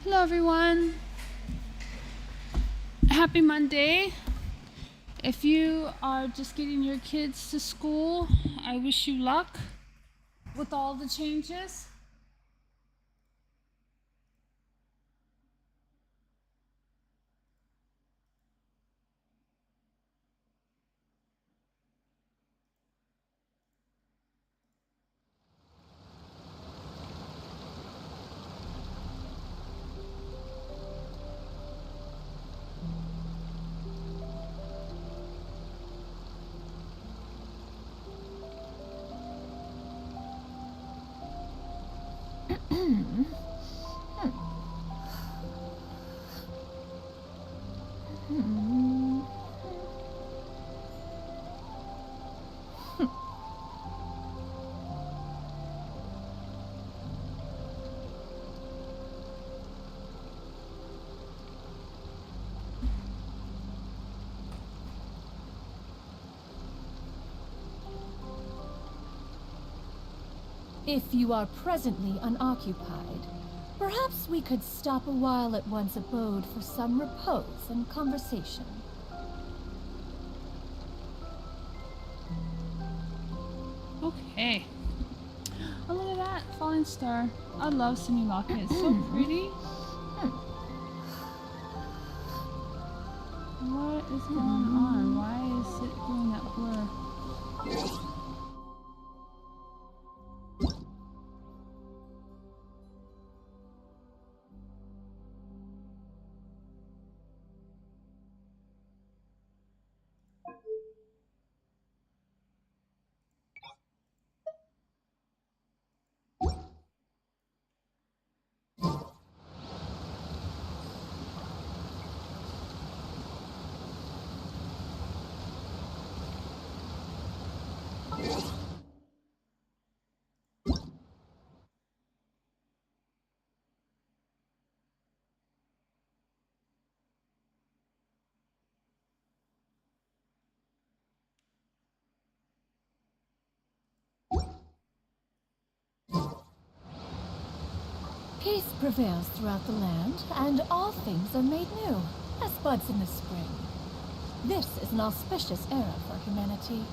Hello everyone. Happy Monday. If you are just getting your kids to school, I wish you luck with all the changes. If you are presently unoccupied, perhaps we could stop a while at one's abode for some repose and conversation. Okay. Oh, look at that falling star. I love Simulacra. It's so pretty. What is going on? Why is it doing that blur? Peace prevails throughout the land, and all things are made new, as buds in the spring. This is an auspicious era for humanity.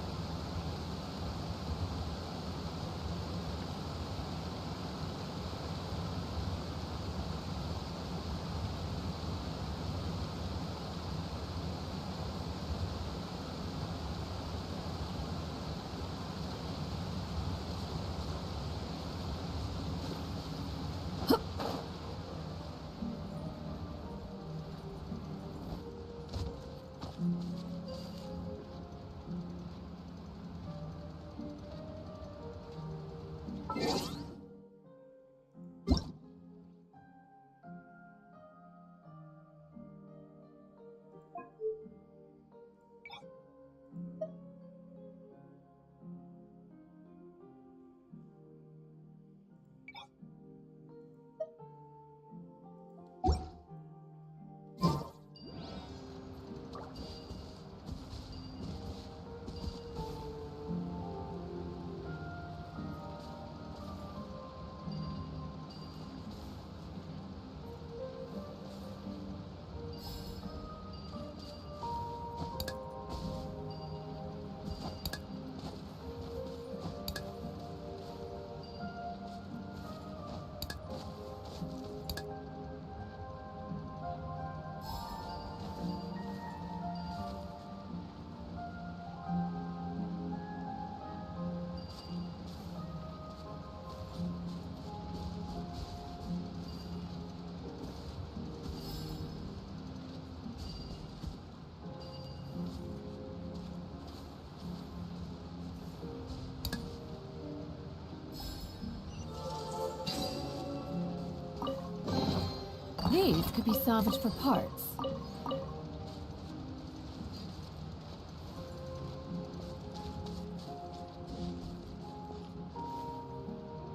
These could be salvaged for parts.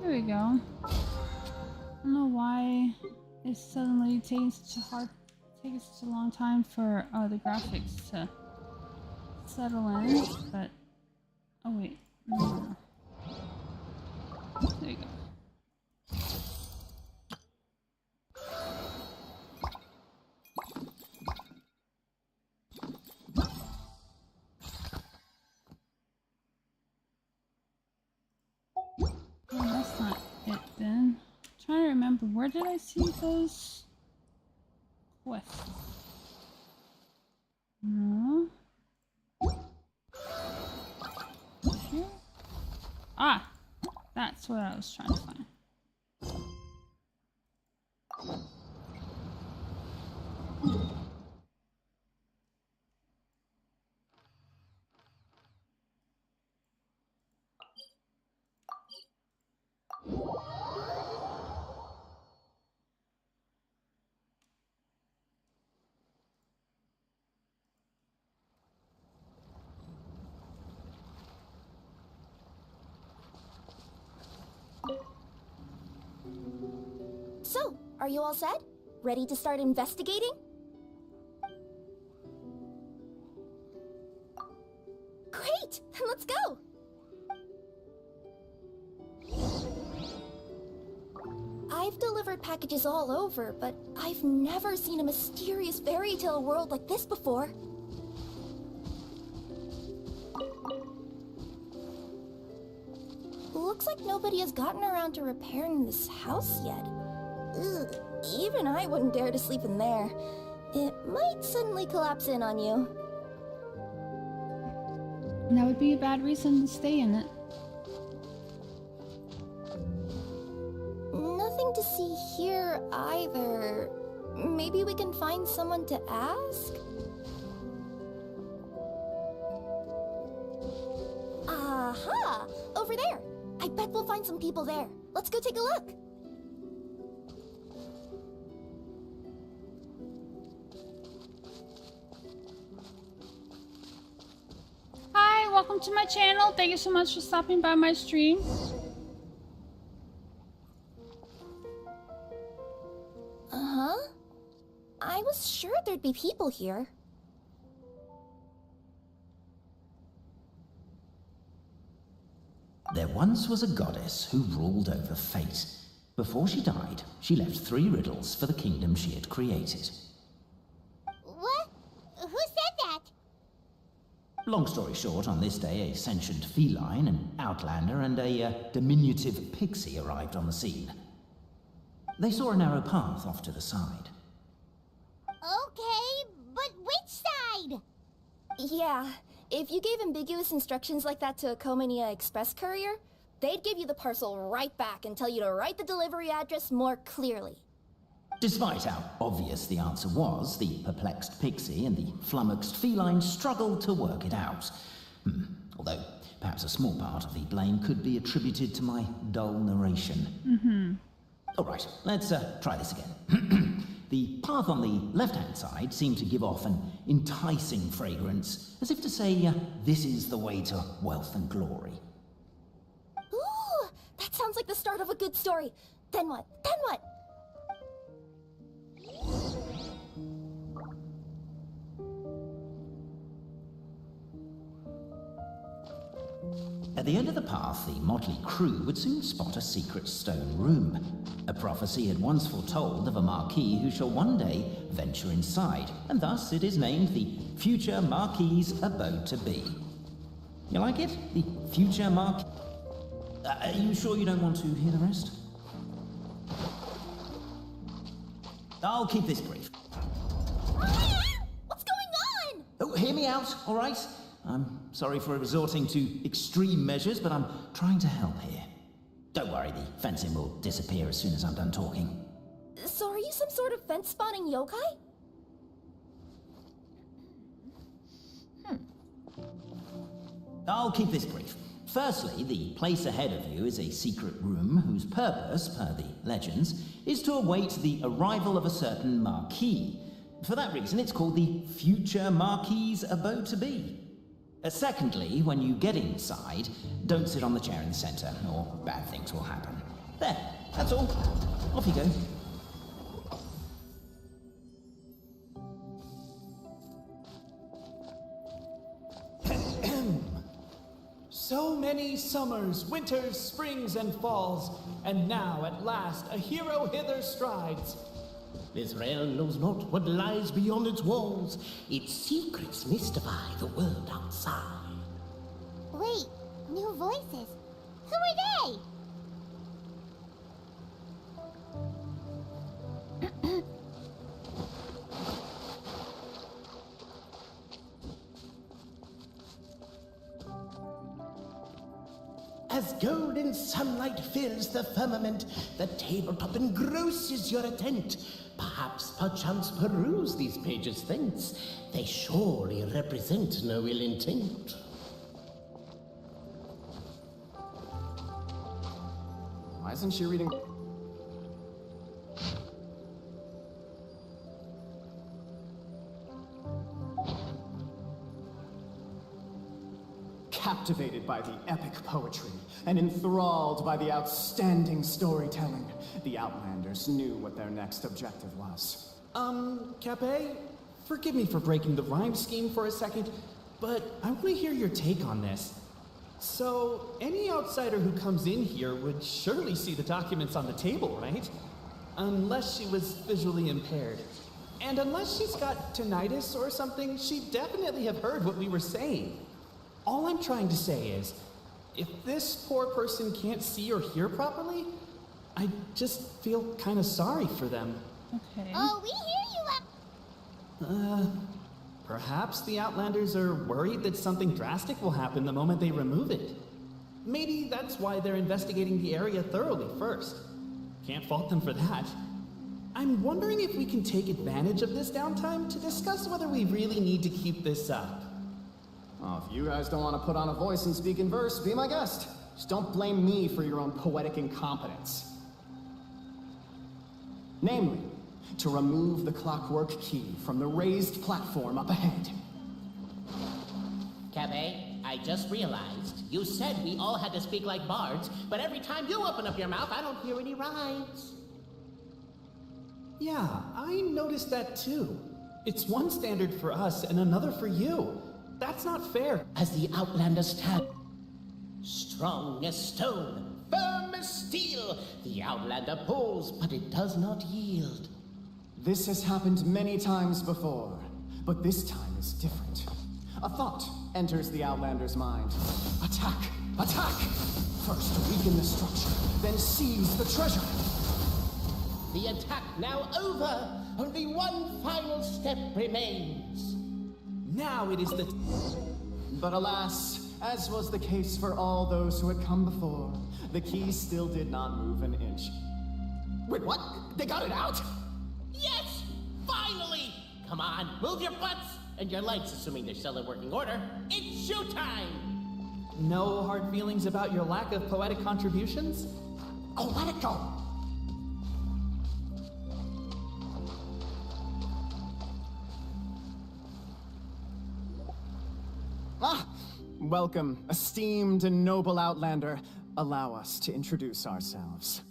There we go. I don't know why it's suddenly taking such a long time for the graphics to settle in, but oh wait, no. There you go. Trying to remember, where did I see those quests? No. Here? Ah! That's what I was trying to find. So, are you all set? Ready to start investigating? Great! Then let's go! I've delivered packages all over, but I've never seen a mysterious fairy tale world like this before. Looks like nobody has gotten around to repairing this house yet. Ugh, even I wouldn't dare to sleep in there. It might suddenly collapse in on you. That would be a bad reason to stay in it. Nothing to see here either. Maybe we can find someone to ask? Aha! Over there! I bet we'll find some people there. Let's go take a look. Hi, welcome to my channel. Thank you so much for stopping by my stream. Uh-huh. I was sure there'd be people here. There once was a goddess who ruled over fate. Before she died, she left 3 riddles for the kingdom she had created. What? Who said that? Long story short, on this day, a sentient feline, an outlander, and a diminutive pixie arrived on the scene. They saw a narrow path off to the side. Okay, but which side? Yeah, if you gave ambiguous instructions like that to a Comania Express courier, they'd give you the parcel right back and tell you to write the delivery address more clearly. Despite how obvious the answer was, the perplexed pixie and the flummoxed feline struggled to work it out. Although, perhaps a small part of the blame could be attributed to my dull narration. All right, let's try this again. The path on the left-hand side seemed to give off an enticing fragrance, as if to say, this is the way to wealth and glory. Ooh, that sounds like the start of a good story. Then what? Then what? At the end of the path, the motley crew would soon spot a secret stone room. A prophecy had once foretold of a Marquis who shall one day venture inside, and thus it is named the future Marquis's abode to be. You like it? The future Marquis... are you sure you don't want to hear the rest? I'll keep this brief. What's going on? Oh, hear me out, all right? I'm sorry for resorting to extreme measures, but I'm trying to help here. Don't worry, the fencing will disappear as soon as I'm done talking. So are you some sort of fence-spawning yokai? I'll keep this brief. Firstly, the place ahead of you is a secret room whose purpose, per the legends, is to await the arrival of a certain Marquis. For that reason, it's called the future Marquis's abode to be. Secondly, when you get inside, don't sit on the chair in the center, or bad things will happen. There, that's all. Off you go. So many summers, winters, springs, and falls, and now at last a hero hither strides. This realm knows not what lies beyond its walls. Its secrets mystify the world outside. Wait, new voices. Who are they? As golden sunlight fills the firmament, the tabletop engrosses your attent. Perchance peruse these pages thence. They surely represent no ill intent. Why isn't she reading? Captivated by the epic poetry and enthralled by the outstanding storytelling, the Outlanders knew what their next objective was. Cape, forgive me for breaking the rhyme scheme for a second, but I want to hear your take on this. So, any outsider who comes in here would surely see the documents on the table, right? Unless she was visually impaired. And unless she's got tinnitus or something, she'd definitely have heard what we were saying. All I'm trying to say is, if this poor person can't see or hear properly, I just feel kind of sorry for them. Okay. Oh, we hear you, Perhaps the Outlanders are worried that something drastic will happen the moment they remove it. Maybe that's why they're investigating the area thoroughly first. Can't fault them for that. I'm wondering if we can take advantage of this downtime to discuss whether we really need to keep this up. Oh, if you guys don't want to put on a voice and speak in verse, be my guest. Just don't blame me for your own poetic incompetence. Namely, to remove the clockwork key from the raised platform up ahead. Cabe, I just realized you said we all had to speak like bards, but every time you open up your mouth, I don't hear any rhymes. Yeah, I noticed that too. It's one standard for us and another for you. That's not fair. As the Outlander stand, strong as stone, firm as steel, the Outlander pulls, but it does not yield. This has happened many times before, but this time is different. A thought enters the Outlander's mind. Attack! Attack! First weaken the structure, then seize the treasure. The attack now over. Only one final step remains. Now it is the... But alas, as was the case for all those who had come before, the key still did not move an inch. Wait, what? They got it out? Yes! Finally! Come on, move your butts! And your legs, assuming they're still in working order. It's showtime! No hard feelings about your lack of poetic contributions? Oh, let it go! Ah! Welcome, esteemed and noble Outlander. Allow us to introduce ourselves.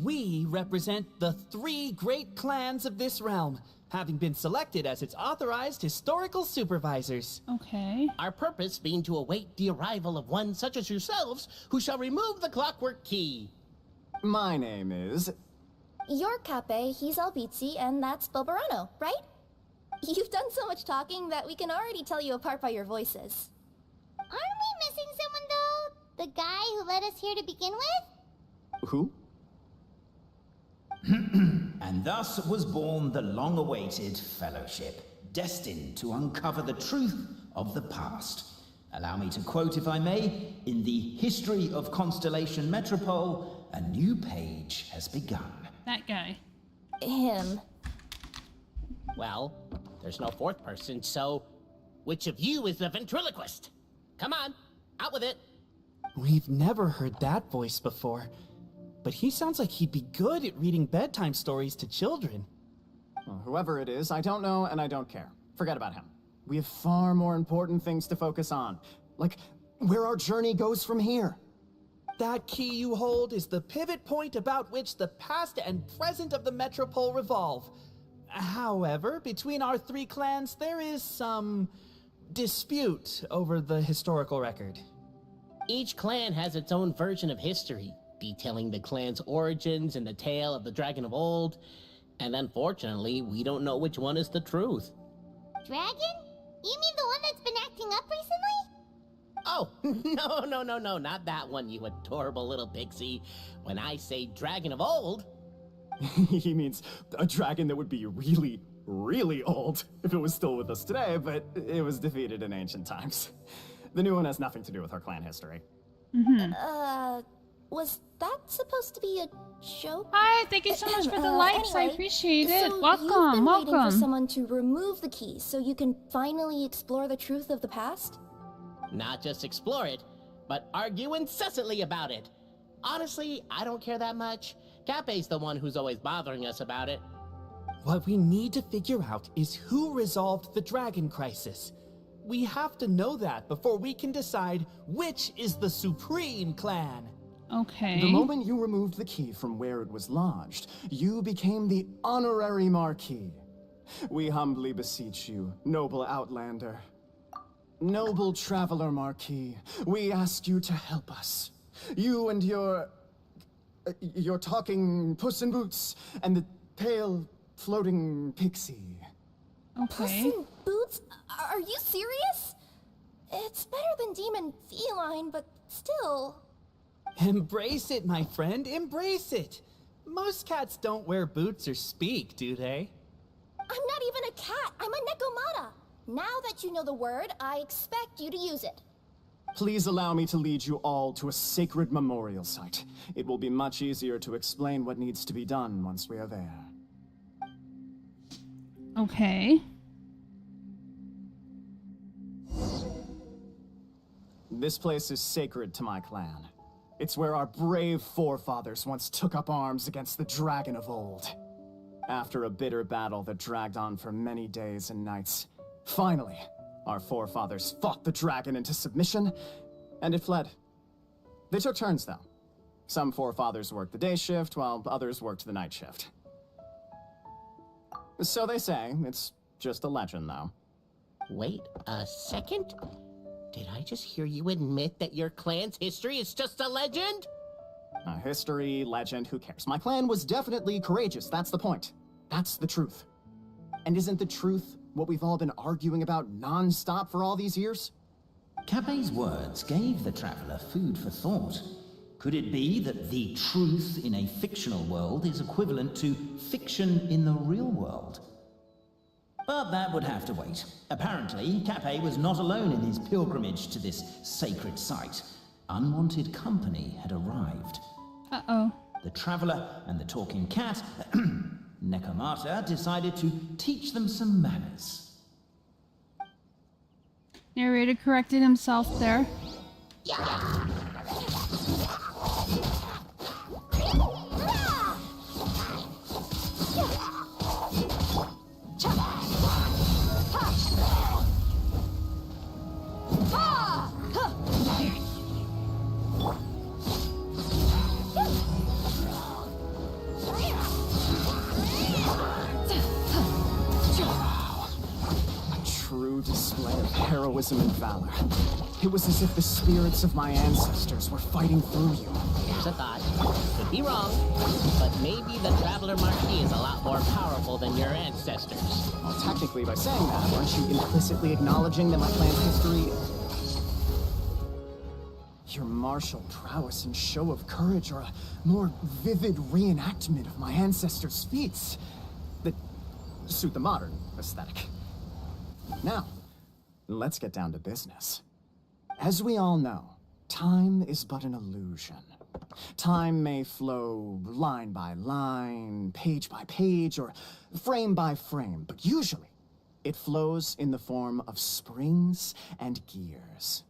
We represent the 3 great clans of this realm, having been selected as its authorized historical supervisors. Okay. Our purpose being to await the arrival of one such as yourselves, who shall remove the clockwork key. My name is... You're Cape, he's Albizzi, and that's Bobarano, right? You've done so much talking that we can already tell you apart by your voices. Aren't we missing someone, though? The guy who led us here to begin with? Who? And thus was born the long-awaited fellowship, destined to uncover the truth of the past. Allow me to quote, if I may, in the history of Constellation Metropole, a new page has begun. That guy. Him. Well, there's no fourth person, so which of you is the ventriloquist? Come on, out with it. We've never heard that voice before, but he sounds like he'd be good at reading bedtime stories to children. Well, whoever it is, I don't know and I don't care. Forget about him. We have far more important things to focus on, like where our journey goes from here. That key you hold is the pivot point about which the past and present of the Metropole revolve. However, between our 3 clans, there is some dispute over the historical record. Each clan has its own version of history, detailing the clan's origins and the tale of the Dragon of Old, and unfortunately, we don't know which one is the truth. Dragon? You mean the one that's been acting up recently? Oh, no, not that one, you adorable little pixie. When I say Dragon of Old... He means a dragon that would be really, really old if it was still with us today, but it was defeated in ancient times. The new one has nothing to do with our clan history. Was that supposed to be a joke? Hi, thank you so much for the likes. I Anyway, appreciate it. so Welcome, you've been waiting for welcome. someone to remove the key so you can finally explore the truth of the past? Not just explore it, but argue incessantly about it. Honestly, I don't care that much. Cape's the one who's always bothering us about it. What we need to figure out is who resolved the dragon crisis. We have to know that before we can decide which is the supreme clan. Okay. The moment you removed the key from where it was lodged, you became the honorary Marquis. We humbly beseech you, noble Outlander. Noble Traveler Marquis, we ask you to help us. You and your talking Puss in Boots and the pale floating pixie. Puss Okay. in Boots? Are you serious? It's better than demon feline, but still. Embrace it, my friend, embrace it. Most cats don't wear boots or speak, do they? I'm not even a cat. I'm a Nekomata. Now that you know the word, I expect you to use it. Please allow me to lead you all to a sacred memorial site. It will be much easier to explain what needs to be done once we are there. Okay. This place is sacred to my clan. It's where our brave forefathers once took up arms against the dragon of old. After a bitter battle that dragged on for many days and nights, finally, our forefathers fought the dragon into submission, and it fled. They took turns, though. Some forefathers worked the day shift, while others worked the night shift. So they say. It's just a legend, though. Wait a second. Did I just hear you admit that your clan's history is just a legend? History, legend, who cares? My clan was definitely courageous, that's the point. That's the truth. And isn't the truth what we've all been arguing about non-stop for all these years? Cape's words gave the traveler food for thought. Could it be that the truth in a fictional world is equivalent to fiction in the real world? But that would have to wait. Apparently, Cape was not alone in his pilgrimage to this sacred site. Unwanted company had arrived. Uh-oh. The traveler and the talking cat, Nekomata, decided to teach them some manners. Narrator corrected himself there. True display of heroism and valor. It was as if the spirits of my ancestors were fighting through you. Here's a thought. Could be wrong, but maybe the Traveler Marquis is a lot more powerful than your ancestors. Well, technically, by saying that, aren't you implicitly acknowledging that my clan's history... Your martial prowess and show of courage are a more vivid reenactment of my ancestors' feats that suit the modern aesthetic. Now, let's get down to business. As we all know, time is but an illusion. Time may flow line by line, page by page, or frame by frame, but usually it flows in the form of springs and gears.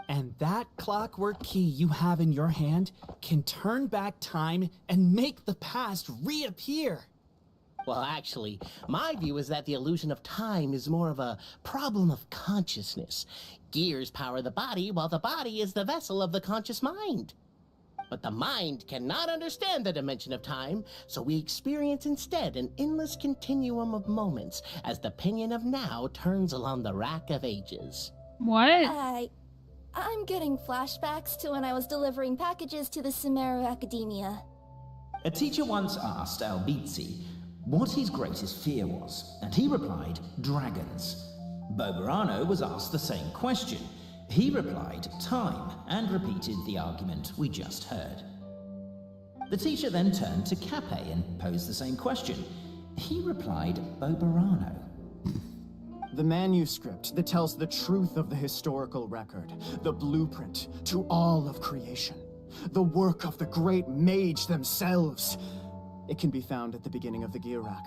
And that clockwork key you have in your hand can turn back time and make the past reappear. Well, actually, my view is that the illusion of time is more of a problem of consciousness. Gears power the body, while the body is the vessel of the conscious mind. But the mind cannot understand the dimension of time, so we experience instead an endless continuum of moments as the pinion of now turns along the rack of ages. What? I'm getting flashbacks to when I was delivering packages to the Sumeru Academia. A teacher once asked Albizzi what his greatest fear was, and he replied, dragons. Boberano was asked the same question. He replied, time, and repeated the argument we just heard. The teacher then turned to Cape and posed the same question. He replied, Boberano. The manuscript that tells the truth of the historical record, the blueprint to all of creation, the work of the great mage themselves. It can be found at the beginning of the Girak,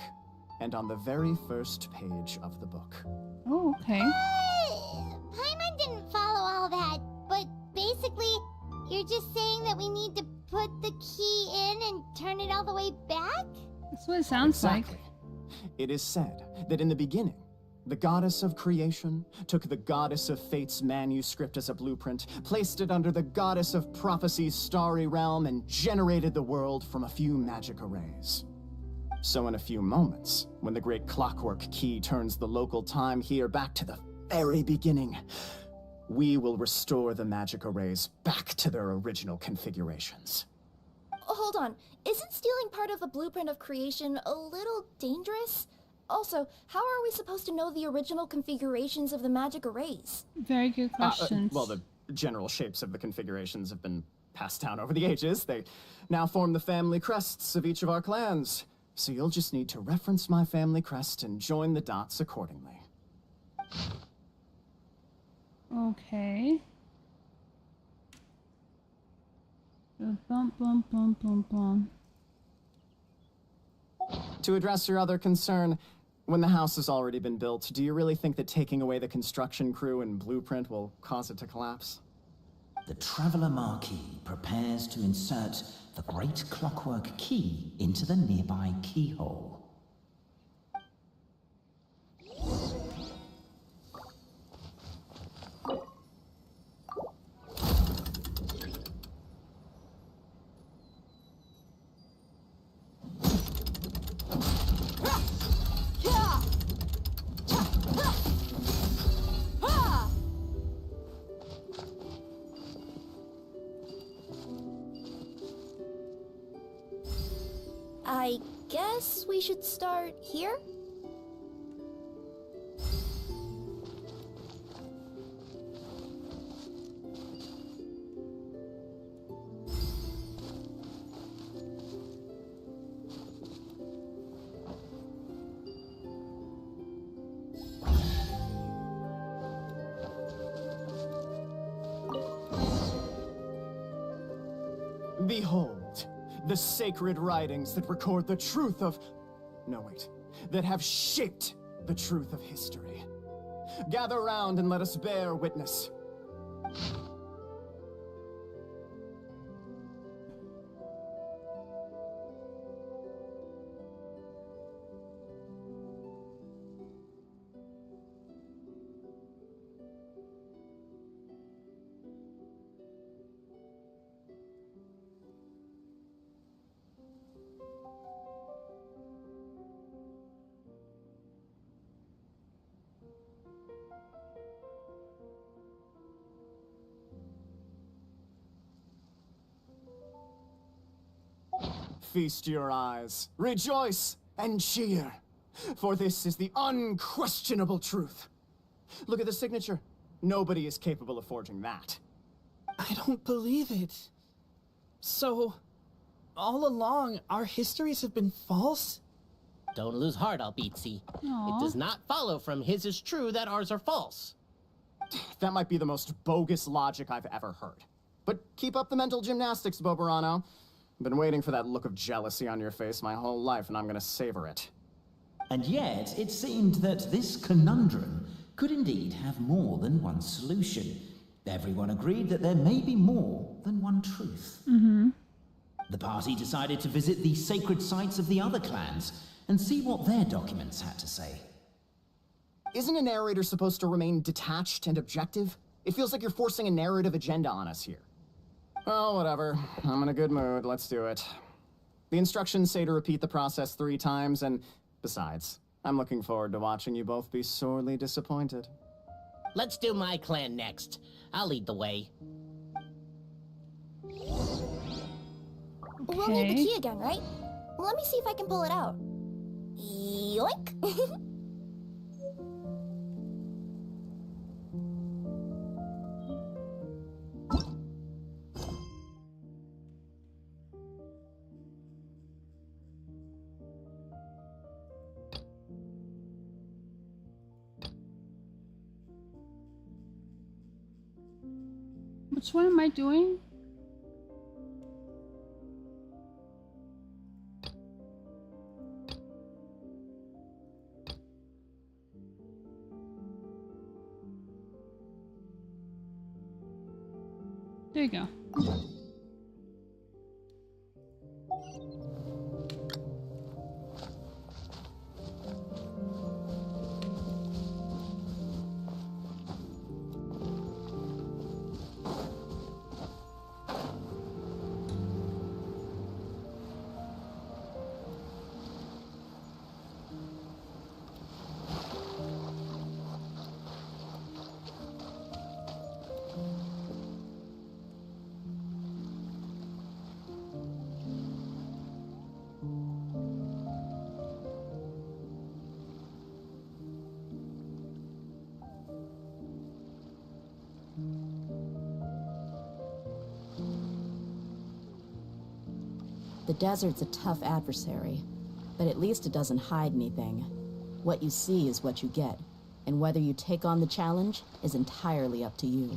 and on the very first page of the book. Oh, okay. Paimon didn't follow all that, but basically, you're just saying that we need to put the key in and turn it all the way back? That's what it sounds Exactly. like. It is said that in the beginning, the goddess of creation took the goddess of fate's manuscript as a blueprint, placed it under the goddess of prophecy's starry realm, and generated the world from a few magic arrays. So in a few moments, when the great clockwork key turns the local time here back to the very beginning, we will restore the magic arrays back to their original configurations. Hold on, isn't stealing part of the blueprint of creation a little dangerous? Also, how are we supposed to know the original configurations of the magic arrays? Very good questions. Well, the general shapes of the configurations have been passed down over the ages. They now form the family crests of each of our clans. So you'll just need to reference my family crest and join the dots accordingly. Okay. Bum, bum, bum, bum, bum. To address your other concern, when the house has already been built, do you really think that taking away the construction crew and blueprint will cause it to collapse? The Traveller Marquis prepares to insert the great clockwork key into the nearby keyhole. I guess we should start here? Behold, the sacred writings that record the truth of... No, wait. That have shaped the truth of history. Gather round and let us bear witness. Feast your eyes, rejoice, and cheer, for this is the unquestionable truth. Look at the signature. Nobody is capable of forging that. I don't believe it. So, all along, our histories have been false? Don't lose heart, Albizzi. Aw. It does not follow from his is true that ours are false. That might be the most bogus logic I've ever heard. But keep up the mental gymnastics, Boberano. Been waiting for that look of jealousy on your face my whole life, and I'm gonna savor it. And yet, it seemed that this conundrum could indeed have more than one solution. Everyone agreed that there may be more than one truth. The party decided to visit the sacred sites of the other clans and see what their documents had to say. Isn't a narrator supposed to remain detached and objective? It feels like you're forcing a narrative agenda on us here. Well, whatever. I'm in a good mood. Let's do it. The instructions say to repeat the process 3 times, and besides, I'm looking forward to watching you both be sorely disappointed. Let's do my clan next. I'll lead the way. We'll need the key again, right? Let me see if I can pull it out. Yoink! Which one am I doing? There you go. The desert's a tough adversary, but at least it doesn't hide anything. What you see is what you get, and whether you take on the challenge is entirely up to you.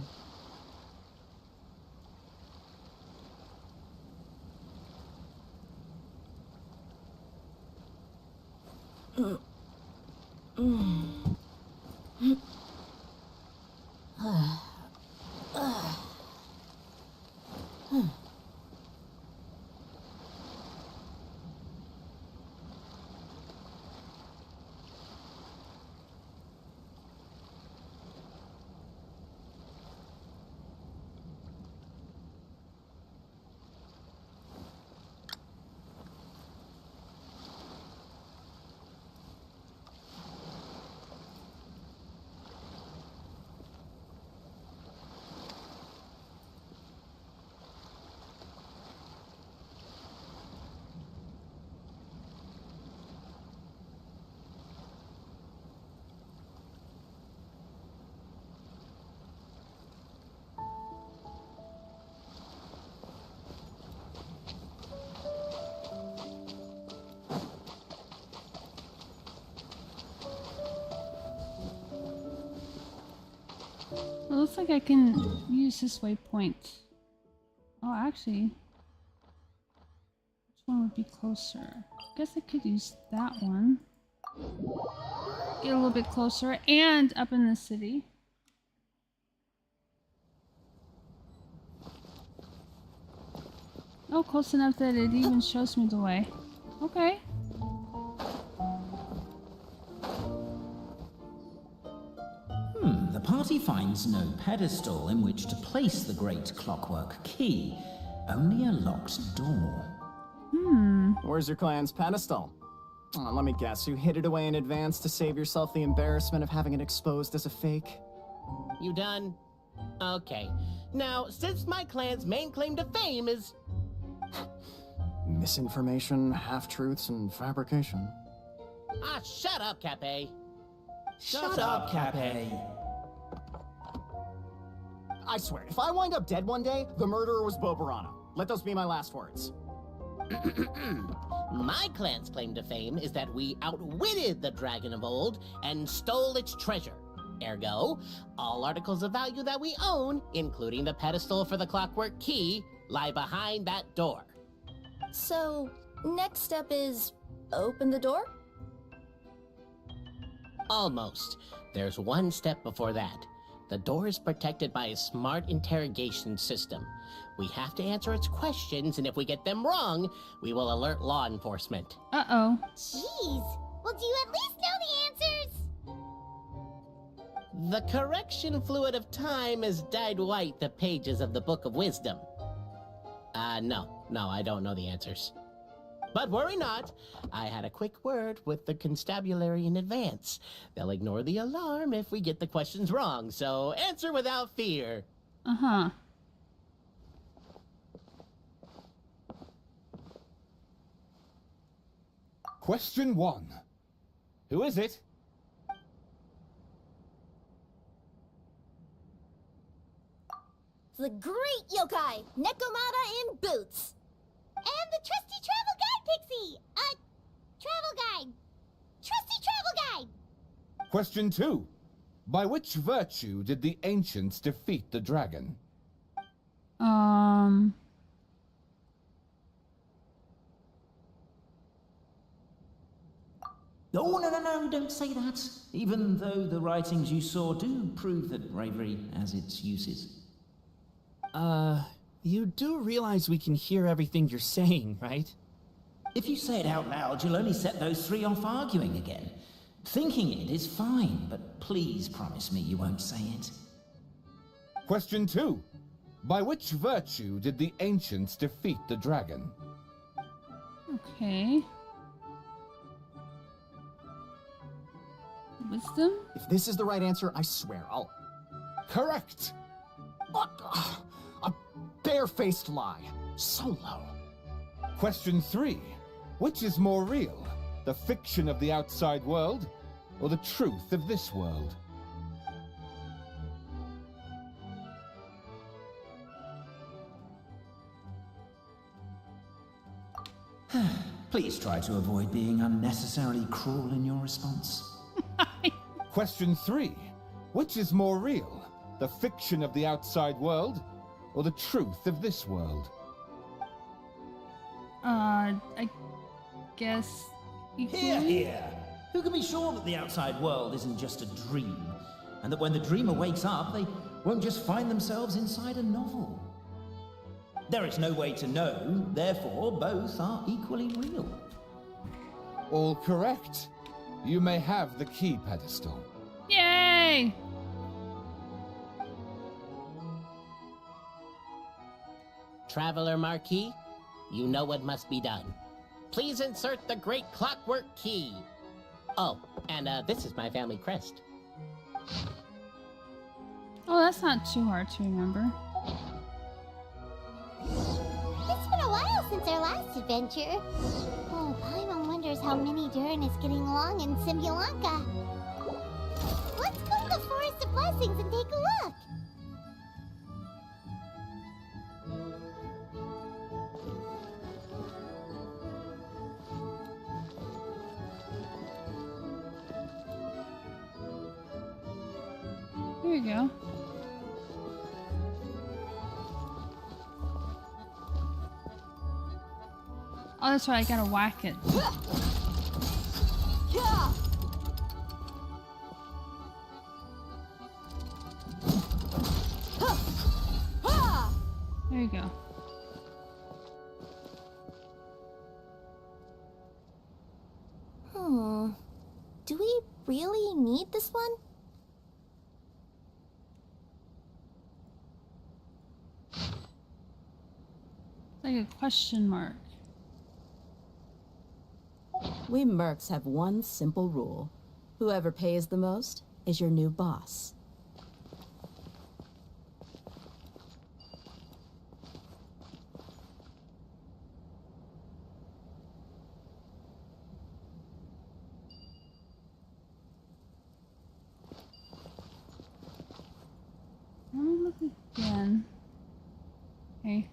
It looks like I can use this waypoint. Oh, actually, which one would be closer? I guess I could use that one. Get a little bit closer and up in the city. Oh, close enough that it even shows me the way. Okay. The party finds no pedestal in which to place the great clockwork key, only a locked door. Where's your clan's pedestal? Let me guess, you hid it away in advance to save yourself the embarrassment of having it exposed as a fake? You done? Okay. Now, since my clan's main claim to fame is... Misinformation, half-truths, and fabrication. Ah, shut up, Cape. Shut up, Cape. I swear, if I wind up dead one day, the murderer was Bobarano. Let those be my last words. My clan's claim to fame is that we outwitted the dragon of old and stole its treasure. Ergo, all articles of value that we own, including the pedestal for the clockwork key, lie behind that door. So, next step is open the door? Almost. There's one step before that. The door is protected by a smart interrogation system. We have to answer its questions, and if we get them wrong, we will alert law enforcement. Uh-oh. Jeez. Well, do you at least know the answers? The correction fluid of time has dyed white the pages of the Book of Wisdom. No, I don't know the answers. But worry not, I had a quick word with the constabulary in advance. They'll ignore the alarm if we get the questions wrong, so answer without fear. Uh-huh. Question 1. Who is it? The great yokai, Nekomata in boots. And the trusty travel guide, Pixie! Travel guide. Trusty travel guide! Question 2. By which virtue did the ancients defeat the dragon? Oh, no, don't say that. Even though the writings you saw do prove that bravery has its uses. You do realize we can hear everything you're saying, right? If you say it out loud, you'll only set those three off arguing again. Thinking it is fine, but please promise me you won't say it. Question 2. By which virtue did the ancients defeat the dragon? Okay. Wisdom? If this is the right answer, I swear I'll... Correct! What? A barefaced lie. So low. Question 3. Which is more real? The fiction of the outside world, or the truth of this world? Please try to avoid being unnecessarily cruel in your response. Question 3. Which is more real? The fiction of the outside world, or the truth of this world? I guess equally? Here! Who can be sure that the outside world isn't just a dream? And that when the dreamer wakes up, they won't just find themselves inside a novel? There is no way to know, therefore both are equally real. All correct. You may have the key pedestal. Yay! Traveler Marquis, you know what must be done. Please insert the great clockwork key. Oh, and this is my family crest. Oh, that's not too hard to remember. It's been a while since our last adventure. Oh, Paimon wonders how Mini Durin is getting along in Simbulanka. Let's go to the Forest of Blessings and take a look. Here we go. Oh, that's right, I gotta whack it. There you go. Do we really need this one? Like a question mark. We mercs have one simple rule. Whoever pays the most is your new boss. Let me look again. Okay.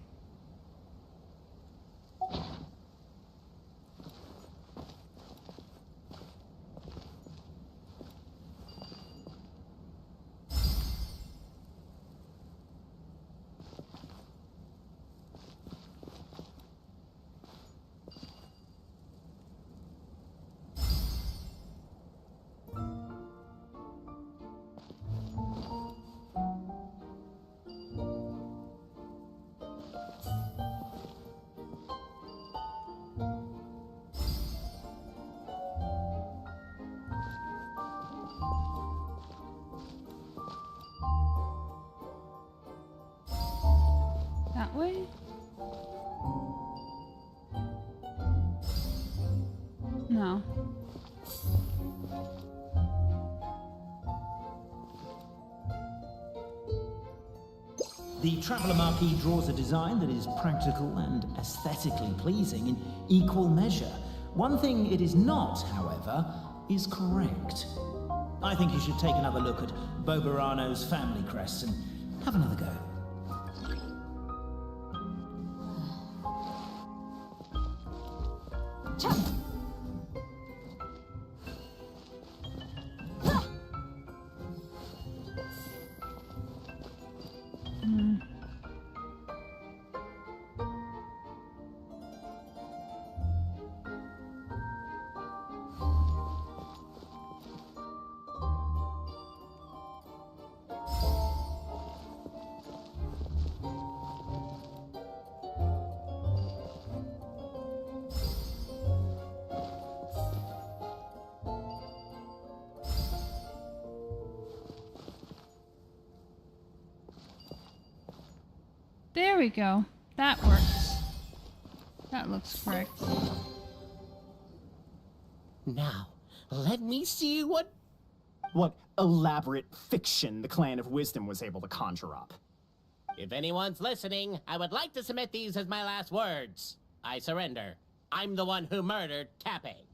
That way? No. The Traveller Marquis draws a design that is practical and aesthetically pleasing in equal measure. One thing it is not, however, is correct. I think you should take another look at Bobarano's family crest and have another go. There we go. That works. That looks correct. Now, let me see what elaborate fiction the Clan of Wisdom was able to conjure up. If anyone's listening, I would like to submit these as my last words. I surrender. I'm the one who murdered Tappy.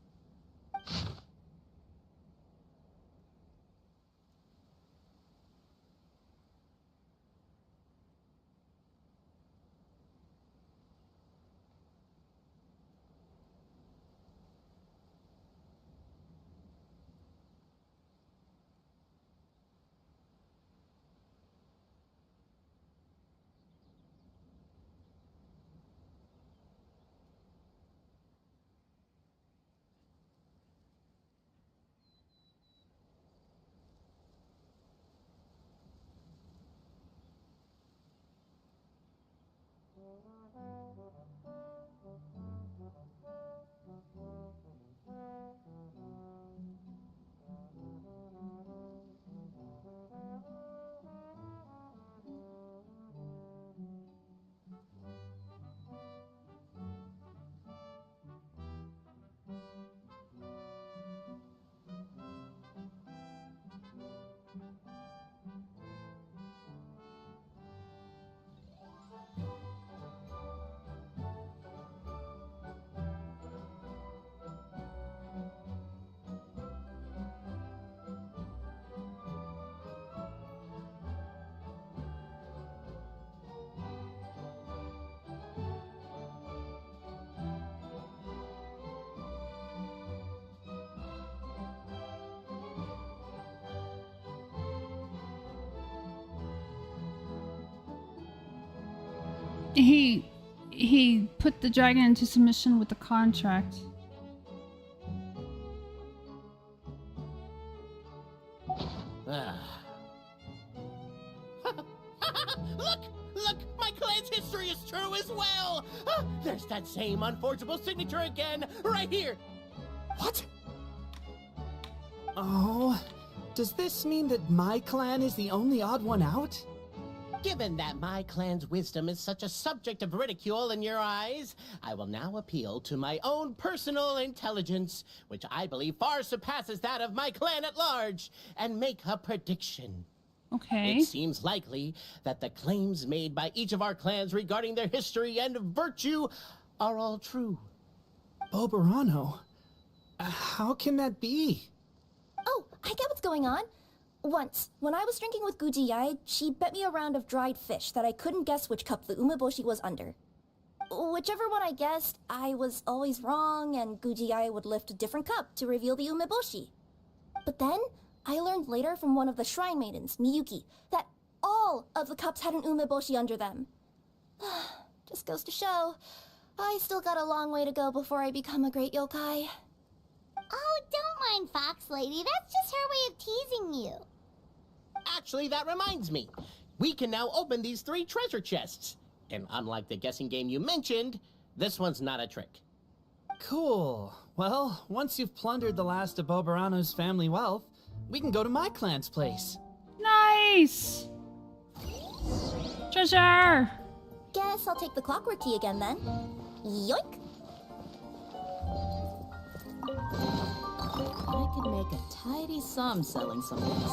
He put the dragon into submission with the contract. Look! My clan's history is true as well! There's that same unforgeable signature again, right here! What? Oh, does this mean that my clan is the only odd one out? Given that my clan's wisdom is such a subject of ridicule in your eyes, I will now appeal to my own personal intelligence, which I believe far surpasses that of my clan at large, and make a prediction. Okay. It seems likely that the claims made by each of our clans regarding their history and virtue are all true. Boberano? How can that be? Oh, I get what's going on. Once, when I was drinking with Gujiyai, she bet me a round of dried fish that I couldn't guess which cup the umeboshi was under. Whichever one I guessed, I was always wrong, and Gujiyai would lift a different cup to reveal the umeboshi. But then, I learned later from one of the shrine maidens, Miyuki, that all of the cups had an umeboshi under them. Just goes to show, I still got a long way to go before I become a great yokai. Oh, don't mind Fox Lady. That's just her way of teasing you. Actually, that reminds me. We can now open these 3 treasure chests. And unlike the guessing game you mentioned, this one's not a trick. Cool. Well, once you've plundered the last of Boberano's family wealth, we can go to my clan's place. Nice! Treasure! Guess I'll take the clockwork key again then. Yoink! I could make a tidy sum selling some of this.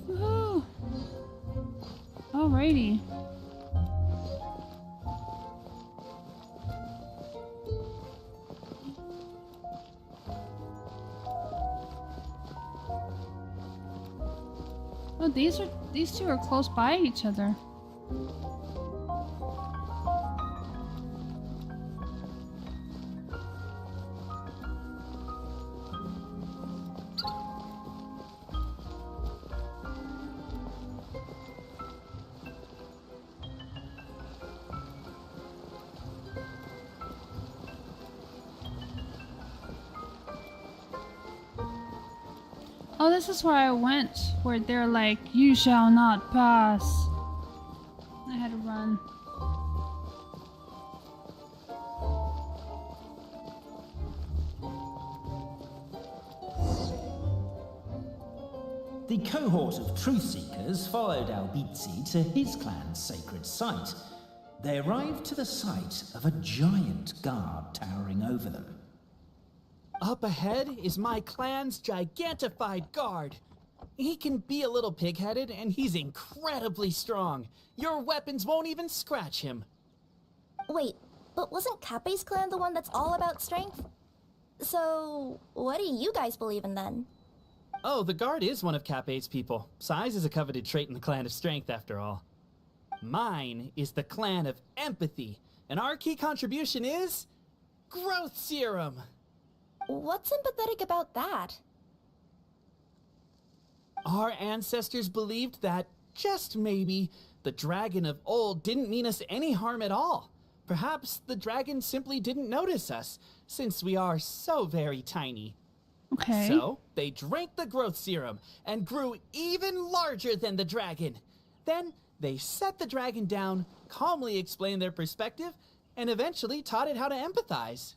Woohoo! Alrighty. Oh, these two are close by each other. Oh, this is where I went, where they're like, "You shall not pass." I had to run. The cohort of truth seekers followed Albizzi to his clan's sacred site. They arrived to the site of a giant guard towering over them. Up ahead is my clan's gigantified guard. He can be a little pig-headed, and he's incredibly strong. Your weapons won't even scratch him. Wait, but wasn't Kappe's clan the one that's all about strength? So, what do you guys believe in then? Oh, the guard is one of Kappe's people. Size is a coveted trait in the clan of strength, after all. Mine is the clan of empathy, and our key contribution is... growth serum! What's empathetic about that? Our ancestors believed that, just maybe, the dragon of old didn't mean us any harm at all. Perhaps the dragon simply didn't notice us, since we are so very tiny. Okay. So, they drank the growth serum and grew even larger than the dragon. Then, they set the dragon down, calmly explained their perspective, and eventually taught it how to empathize.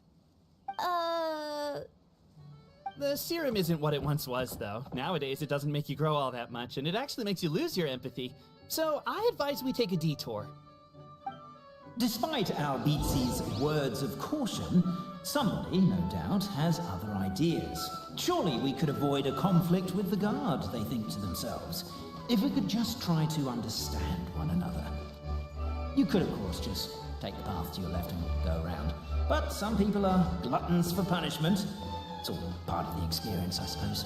The serum isn't what it once was, though. Nowadays, it doesn't make you grow all that much, and it actually makes you lose your empathy. So, I advise we take a detour. Despite Albizzi's words of caution, somebody, no doubt, has other ideas. Surely we could avoid a conflict with the guard, they think to themselves, if we could just try to understand one another. You could, of course, just take the path to your left and go around. But some people are gluttons for punishment. It's all part of the experience, I suppose.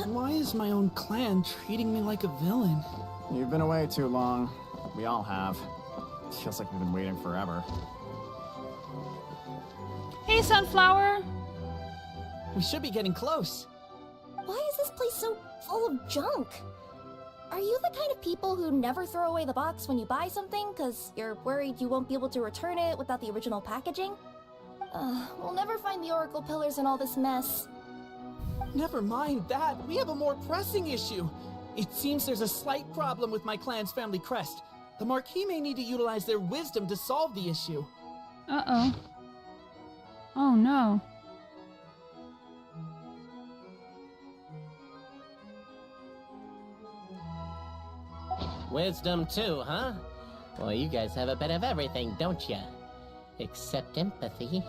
Why is my own clan treating me like a villain? You've been away too long. We all have. Feels like we've been waiting forever. Hey, Sunflower! We should be getting close. Why is this place so full of junk? Are you the kind of people who never throw away the box when you buy something because you're worried you won't be able to return it without the original packaging? We'll never find the Oracle Pillars in all this mess. Never mind that. We have a more pressing issue. It seems there's a slight problem with my clan's family crest. The Marquis may need to utilize their wisdom to solve the issue. Uh-oh. Oh, no. Wisdom too, huh? Well, you guys have a bit of everything, don't ya? Except empathy.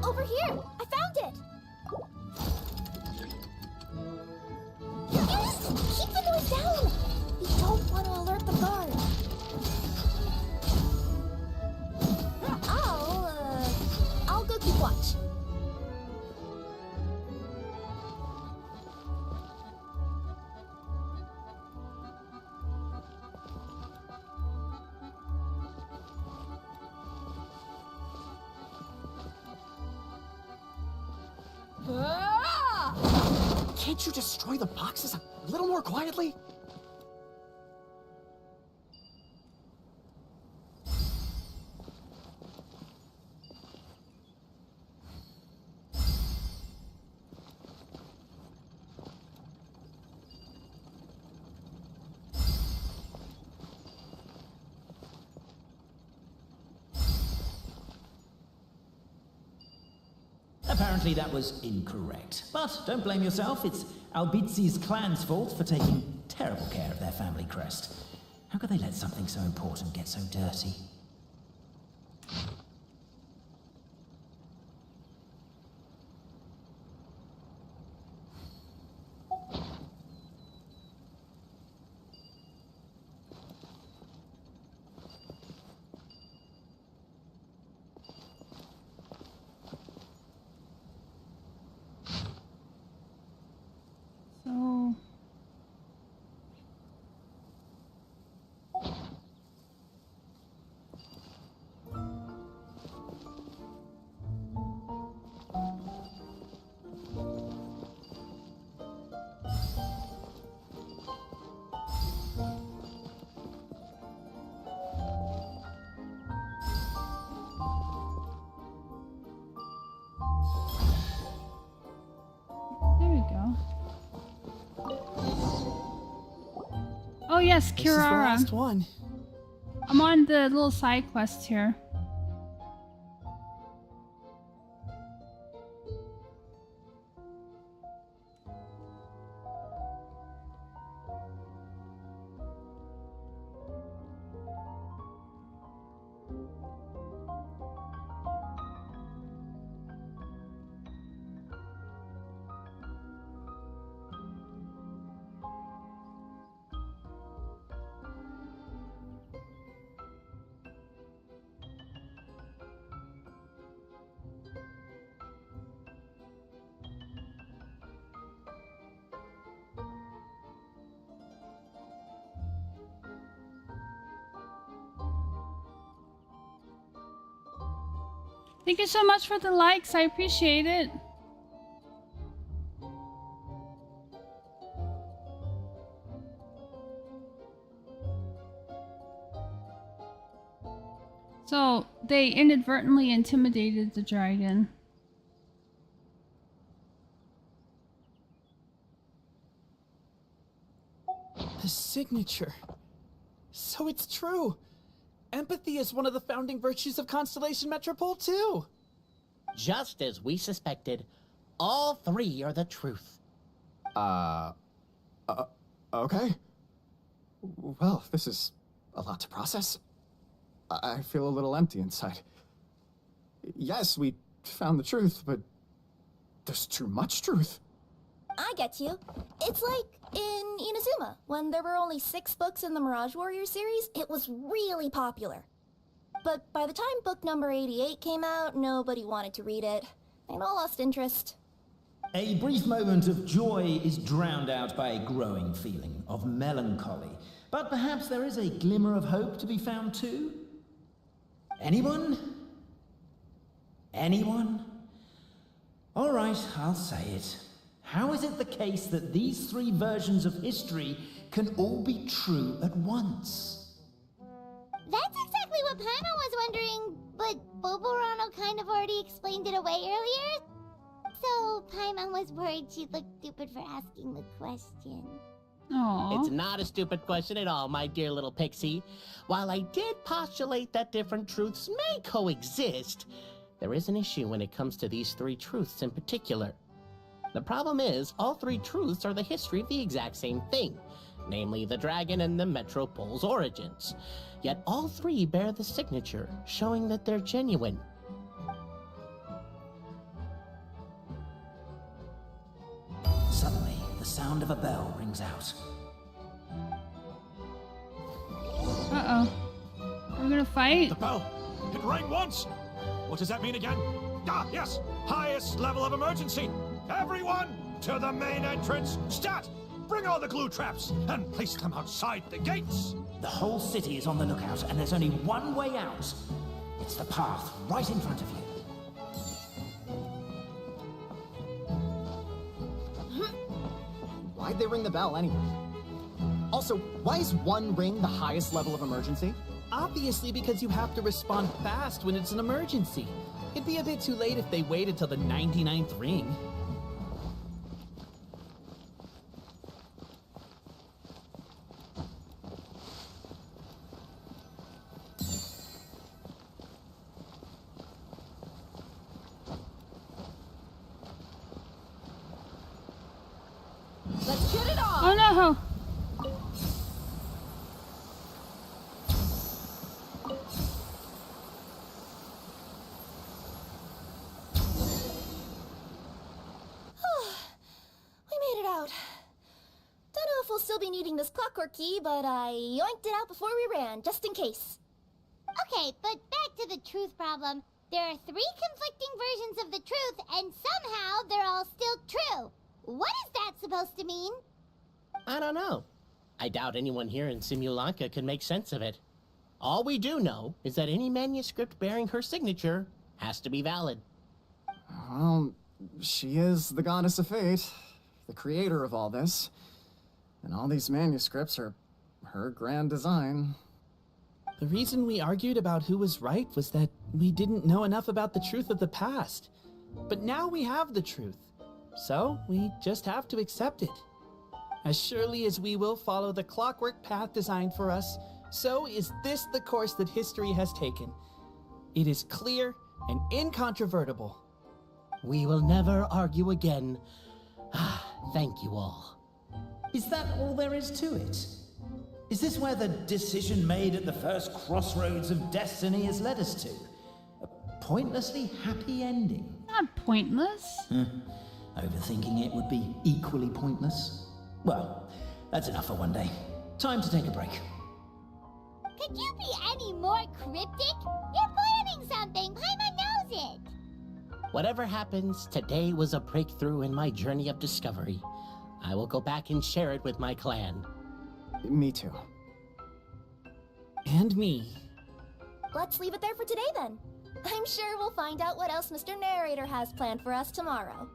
Over here! I found it! Yes! Keep the noise down! We don't want to alert the guard. I'll go keep watch. Can't you destroy the boxes a little more quietly? Apparently that was incorrect. But don't blame yourself, it's Albizzi's clan's fault for taking terrible care of their family crest. How could they let something so important get so dirty? So... go. Oh yes, This is the Kirara. last one. I'm on the little side quest here. Thank you so much for the likes. I appreciate it. So, they inadvertently intimidated the dragon. The signature. So it's true. Empathy is one of the founding virtues of Constellation Metropole, too. Just as we suspected, all three are the truth. Okay. Well, this is a lot to process. I feel a little empty inside. Yes, we found the truth, but there's too much truth. I get you. It's like in Inazuma, when there were only 6 books in the Mirage Warrior series, it was really popular. But by the time book number 88 came out, nobody wanted to read it. They'd all lost interest. A brief moment of joy is drowned out by a growing feeling of melancholy. But perhaps there is a glimmer of hope to be found too? Anyone? Anyone? All right, I'll say it. How is it the case that these 3 versions of history can all be true at once? That's exactly what Paimon was wondering, but Boborano kind of already explained it away earlier. So Paimon was worried she'd look stupid for asking the question. Aww. It's not a stupid question at all, my dear little pixie. While I did postulate that different truths may coexist, there is an issue when it comes to these 3 truths in particular. The problem is, all 3 truths are the history of the exact same thing, namely the dragon and the Metropole's origins. Yet all 3 bear the signature, showing that they're genuine. Suddenly, the sound of a bell rings out. Uh-oh. We're gonna fight? The bell! It rang once! What does that mean again? Ah, yes! Highest level of emergency! Everyone, to the main entrance! Stat! Bring all the glue traps, and place them outside the gates! The whole city is on the lookout, and there's only one way out. It's the path right in front of you. Why'd they ring the bell anyway? Also, why is 1 ring the highest level of emergency? Obviously because you have to respond fast when it's an emergency. It'd be a bit too late if they waited till the 99th ring. Let's get it on! Oh no! We made it out. Don't know if we'll still be needing this clockwork key, but I yoinked it out before we ran, just in case. Okay, but back to the truth problem. There are 3 conflicting versions of the truth, and somehow they're all still true. What is that supposed to mean? I don't know. I doubt anyone here in Simulanka can make sense of it. All we do know is that any manuscript bearing her signature has to be valid. Well, she is the goddess of fate, the creator of all this. And all these manuscripts are her grand design. The reason we argued about who was right was that we didn't know enough about the truth of the past. But now we have the truth. So we just have to accept it. As surely as we will follow the clockwork path designed for us, so is this the course that history has taken. It is clear and incontrovertible. We will never argue again. Thank you all. Is that all there is to it? Is this where the decision made at the first crossroads of destiny has led us to? A pointlessly happy ending? Not pointless. Overthinking it would be equally pointless. Well, that's enough for one day. Time to take a break. Could you be any more cryptic? You're planning something. Paimon knows it. Whatever happens, today was a breakthrough in my journey of discovery. I will go back and share it with my clan. Me too. And me. Let's leave it there for today then. I'm sure we'll find out what else Mr. Narrator has planned for us tomorrow.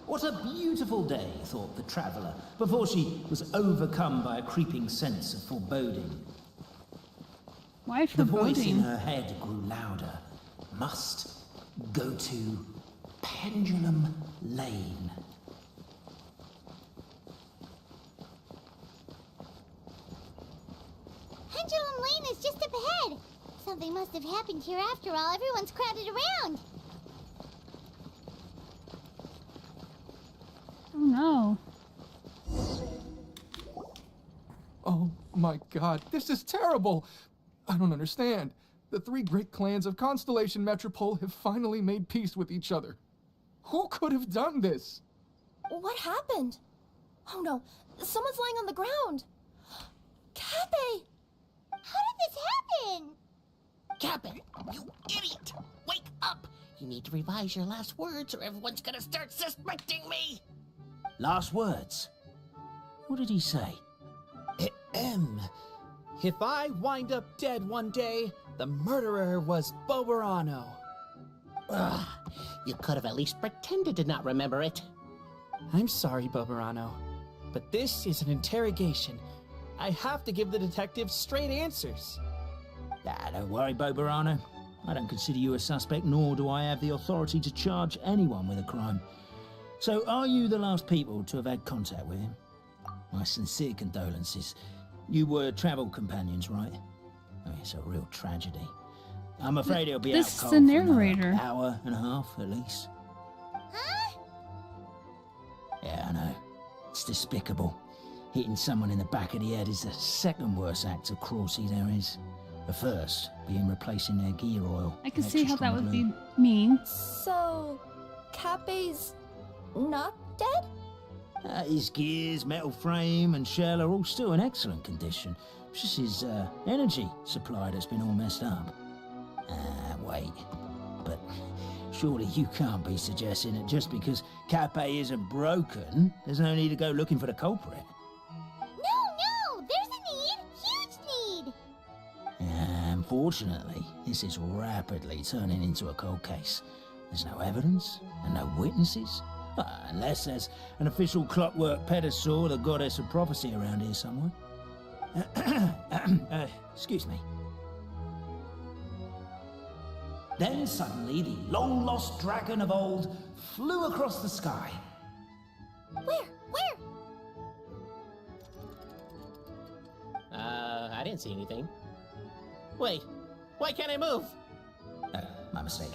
What a beautiful day, thought the traveller, before she was overcome by a creeping sense of foreboding. Why The voice in foreboding? her head grew louder. Must go to Pendulum Lane. Pendulum Lane is just up ahead. Something must have happened here after all. Everyone's crowded around. Oh no. Oh my god, this is terrible! I don't understand. The three great clans of Constellation Metropole have finally made peace with each other. Who could have done this? What happened? Oh no, someone's lying on the ground. Cappe! How did this happen? Captain, you idiot! Wake up! You need to revise your last words or everyone's gonna start suspecting me! Last words. What did he say? If I wind up dead one day, the murderer was Boberano. Ugh, you could have at least pretended to not remember it. I'm sorry, Boberano, but this is an interrogation. I have to give the detective straight answers. Don't worry, Boberano. I don't consider you a suspect, nor do I have the authority to charge anyone with a crime. So, are you the last people to have had contact with him? My sincere condolences. You were travel companions, right? Oh, it's a real tragedy. I'm afraid he'll be out This is cold the for another narrator. hour and a half, at least. Huh? Yeah, I know. It's despicable. Hitting someone in the back of the head is the second worst act of cruelty there is. The first being replacing their gear oil. I can with see extra how that strong would glue. be mean. So, Cappe's not dead? His gears, metal frame and shell are all still in excellent condition. It's just his energy supply that's been all messed up. Wait. But surely you can't be suggesting that just because Cappe isn't broken, there's no need to go looking for the culprit. No, there's a need. Huge need. Unfortunately, this is rapidly turning into a cold case. There's no evidence and no witnesses. Unless there's an official clockwork pedestal, the goddess of prophecy around here somewhere. Excuse me. Then suddenly the long-lost dragon of old flew across the sky. Where? I didn't see anything. Wait, why can't I move? Oh, my mistake.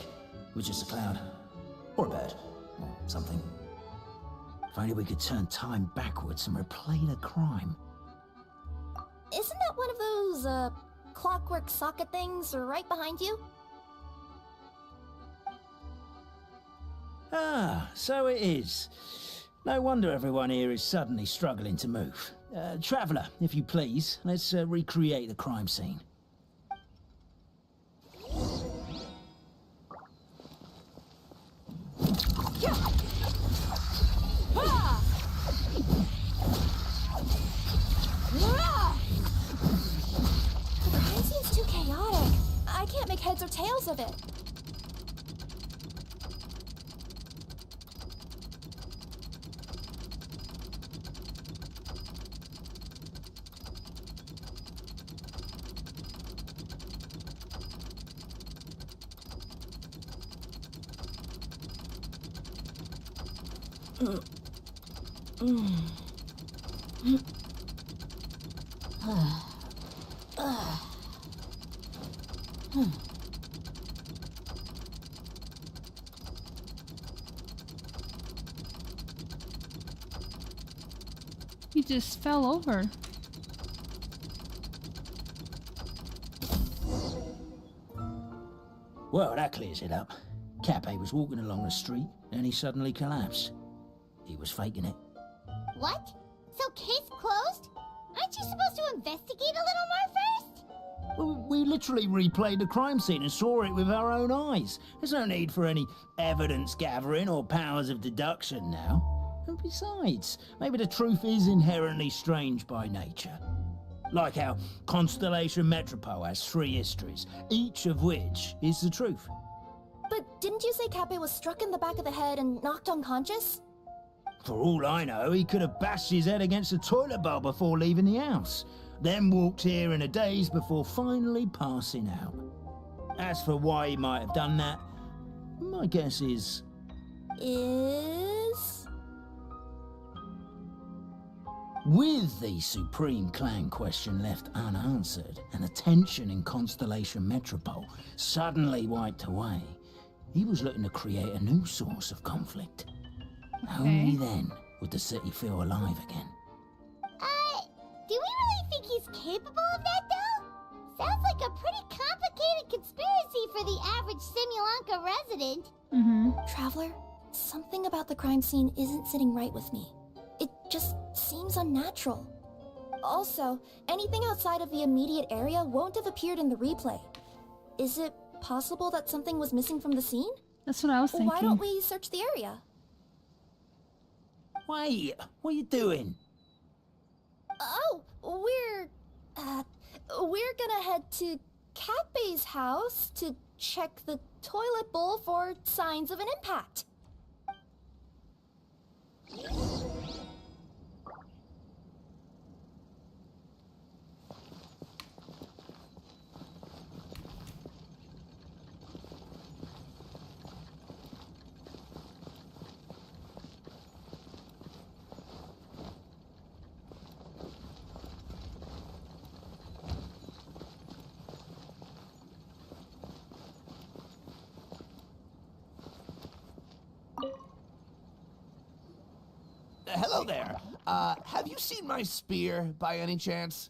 It was just a cloud. Or a bird. Or something. If only we could turn time backwards and replay the crime. Isn't that one of those, clockwork socket things right behind you? Ah, so it is. No wonder everyone here is suddenly struggling to move. Traveller, if you please, let's recreate the crime scene. The crime seems too chaotic. I can't make heads or tails of it. He just fell over. Well, that clears it up. Cappe was walking along the street, and he suddenly collapsed. He was faking it. What? So case closed? Aren't you supposed to investigate a little more first? Well, we literally replayed the crime scene and saw it with our own eyes. There's no need for any evidence gathering or powers of deduction now. And besides, maybe the truth is inherently strange by nature. Like how Constellation Metropole has 3 histories, each of which is the truth. But didn't you say Cappe was struck in the back of the head and knocked unconscious? For all I know, he could have bashed his head against a toilet bowl before leaving the house, then walked here in a daze before finally passing out. As for why he might have done that, my guess is... With the Supreme Clan question left unanswered and the tension in Constellation Metropole suddenly wiped away, he was looking to create a new source of conflict. Only then would the city feel alive again. Do we really think he's capable of that, though? Sounds like a pretty complicated conspiracy for the average Simulanka resident. Traveler, something about the crime scene isn't sitting right with me. It just seems unnatural. Also, anything outside of the immediate area won't have appeared in the replay. Is it possible that something was missing from the scene? That's what I was thinking. Why don't we search the area? Wait, what are you doing? Oh, we're gonna head to Cappe's house to check the toilet bowl for signs of an impact. Hello there. Have you seen my spear by any chance?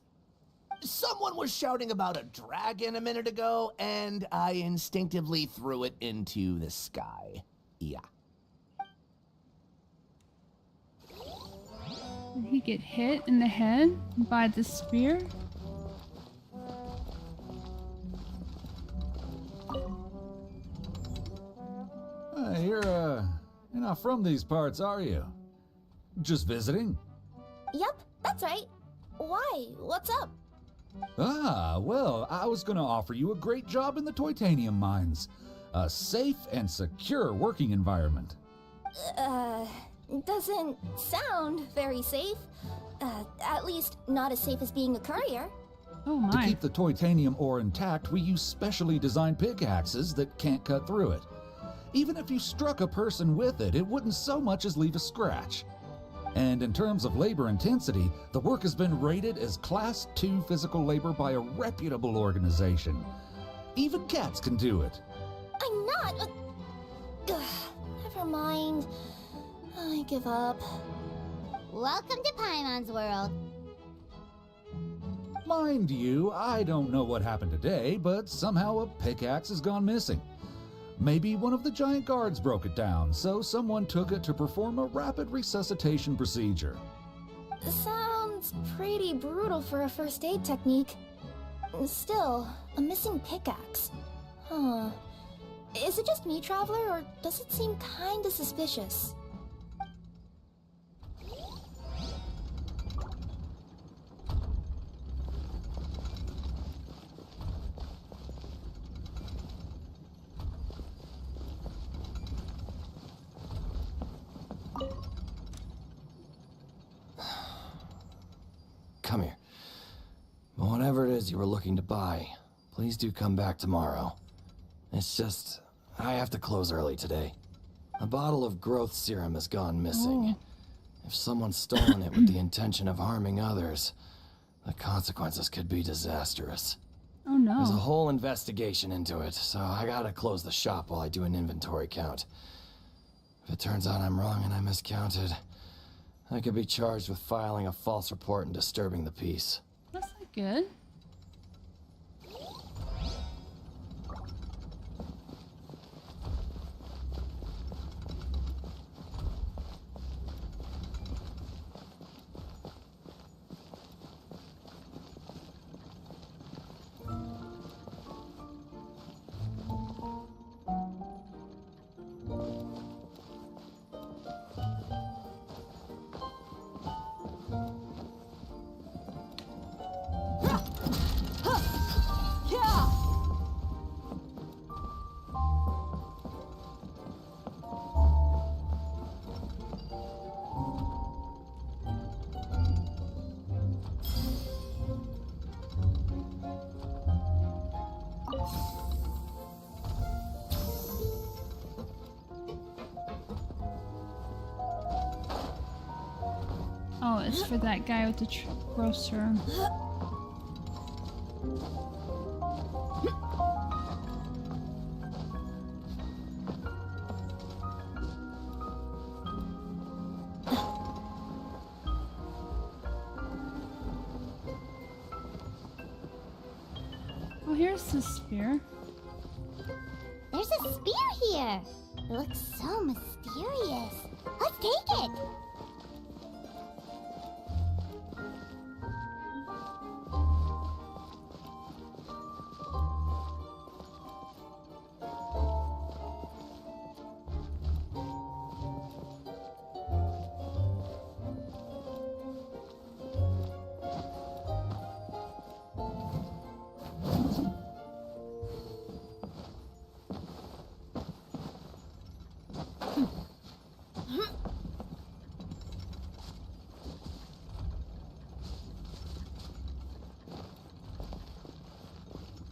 Someone was shouting about a dragon a minute ago, and I instinctively threw it into the sky. Yeah. Did he get hit in the head by the spear? You're not from these parts, are you? Just visiting? Yep, that's right. Why? What's up? Ah, well, I was gonna offer you a great job in the Titanium mines. A safe and secure working environment. Doesn't sound very safe. At least not as safe as being a courier. Oh my. To keep the Titanium ore intact, we use specially designed pickaxes that can't cut through it. Even if you struck a person with it, it wouldn't so much as leave a scratch. And in terms of labor intensity, the work has been rated as Class 2 physical labor by a reputable organization. Even cats can do it. I'm not. Never mind. I give up. Welcome to Paimon's world. Mind you, I don't know what happened today, but somehow a pickaxe has gone missing. Maybe one of the giant guards broke it down, so someone took it to perform a rapid resuscitation procedure. Sounds pretty brutal for a first aid technique. Still, a missing pickaxe. Huh. Is it just me, Traveler, or does it seem kinda suspicious? Come here. Whatever it is you were looking to buy, please do come back tomorrow. It's just, I have to close early today. A bottle of growth serum has gone missing. If someone's stolen it with the intention of harming others, the consequences could be disastrous. Oh no. There's a whole investigation into it, so I gotta close the shop while I do an inventory count. If it turns out I'm wrong and I miscounted, I could be charged with filing a false report and disturbing the peace. That's not good. Oh, it's for that guy with the grocer. Oh, here's the spear. There's a spear here. It looks so mysterious. Let's take it.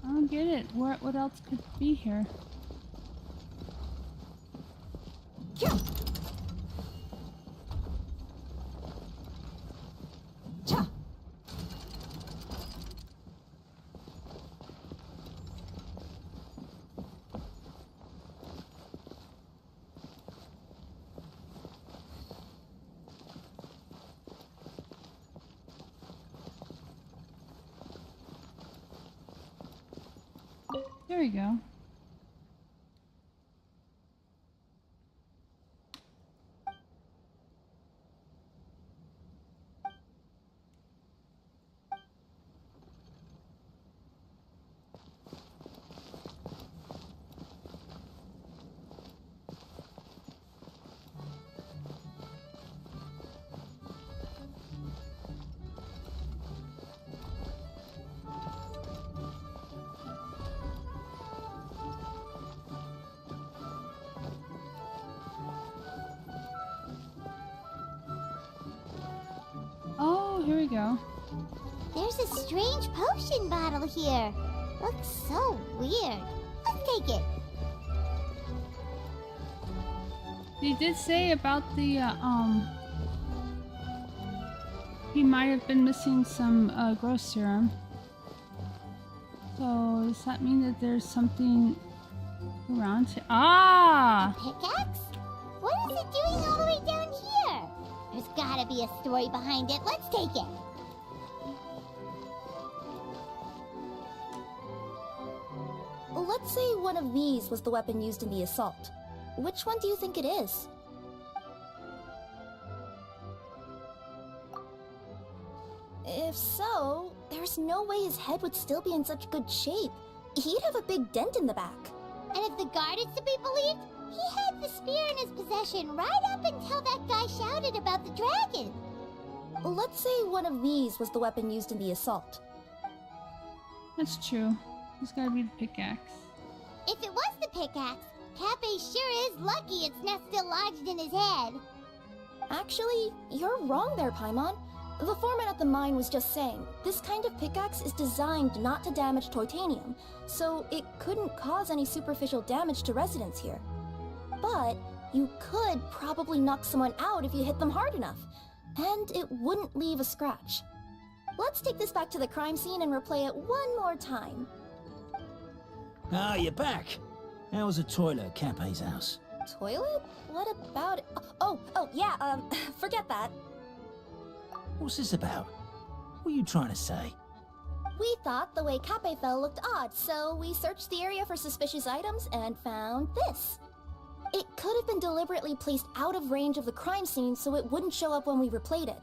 I don't get it. What else could be here? There we go. Oh, here we go. There's a strange potion bottle here. Looks so weird. Let's take it. He did say about the, he might have been missing some, growth serum. So, does that mean that there's something around here? Ah! Pickaxe? What is it doing all the way down here? There's gotta be a story behind it. Let's take it. Let's say one of these was the weapon used in the assault. Which one do you think it is? If so, there's no way his head would still be in such good shape. He'd have a big dent in the back. And if the guard is to be believed, he had the spear in his possession right up until that guy shouted about the dragon. Let's say one of these was the weapon used in the assault. That's true. It's gotta be the pickaxe. If it was the pickaxe, Cappe sure is lucky it's not still lodged in his head. Actually, you're wrong there, Paimon. The foreman at the mine was just saying, this kind of pickaxe is designed not to damage titanium, so it couldn't cause any superficial damage to residents here. But you could probably knock someone out if you hit them hard enough, and it wouldn't leave a scratch. Let's take this back to the crime scene and replay it one more time. Ah, you're back. How was the toilet at Cappe's house? Toilet? What about it? Oh, yeah, forget that. What's this about? What are you trying to say? We thought the way Cappe fell looked odd, so we searched the area for suspicious items and found this. It could have been deliberately placed out of range of the crime scene so it wouldn't show up when we replayed it.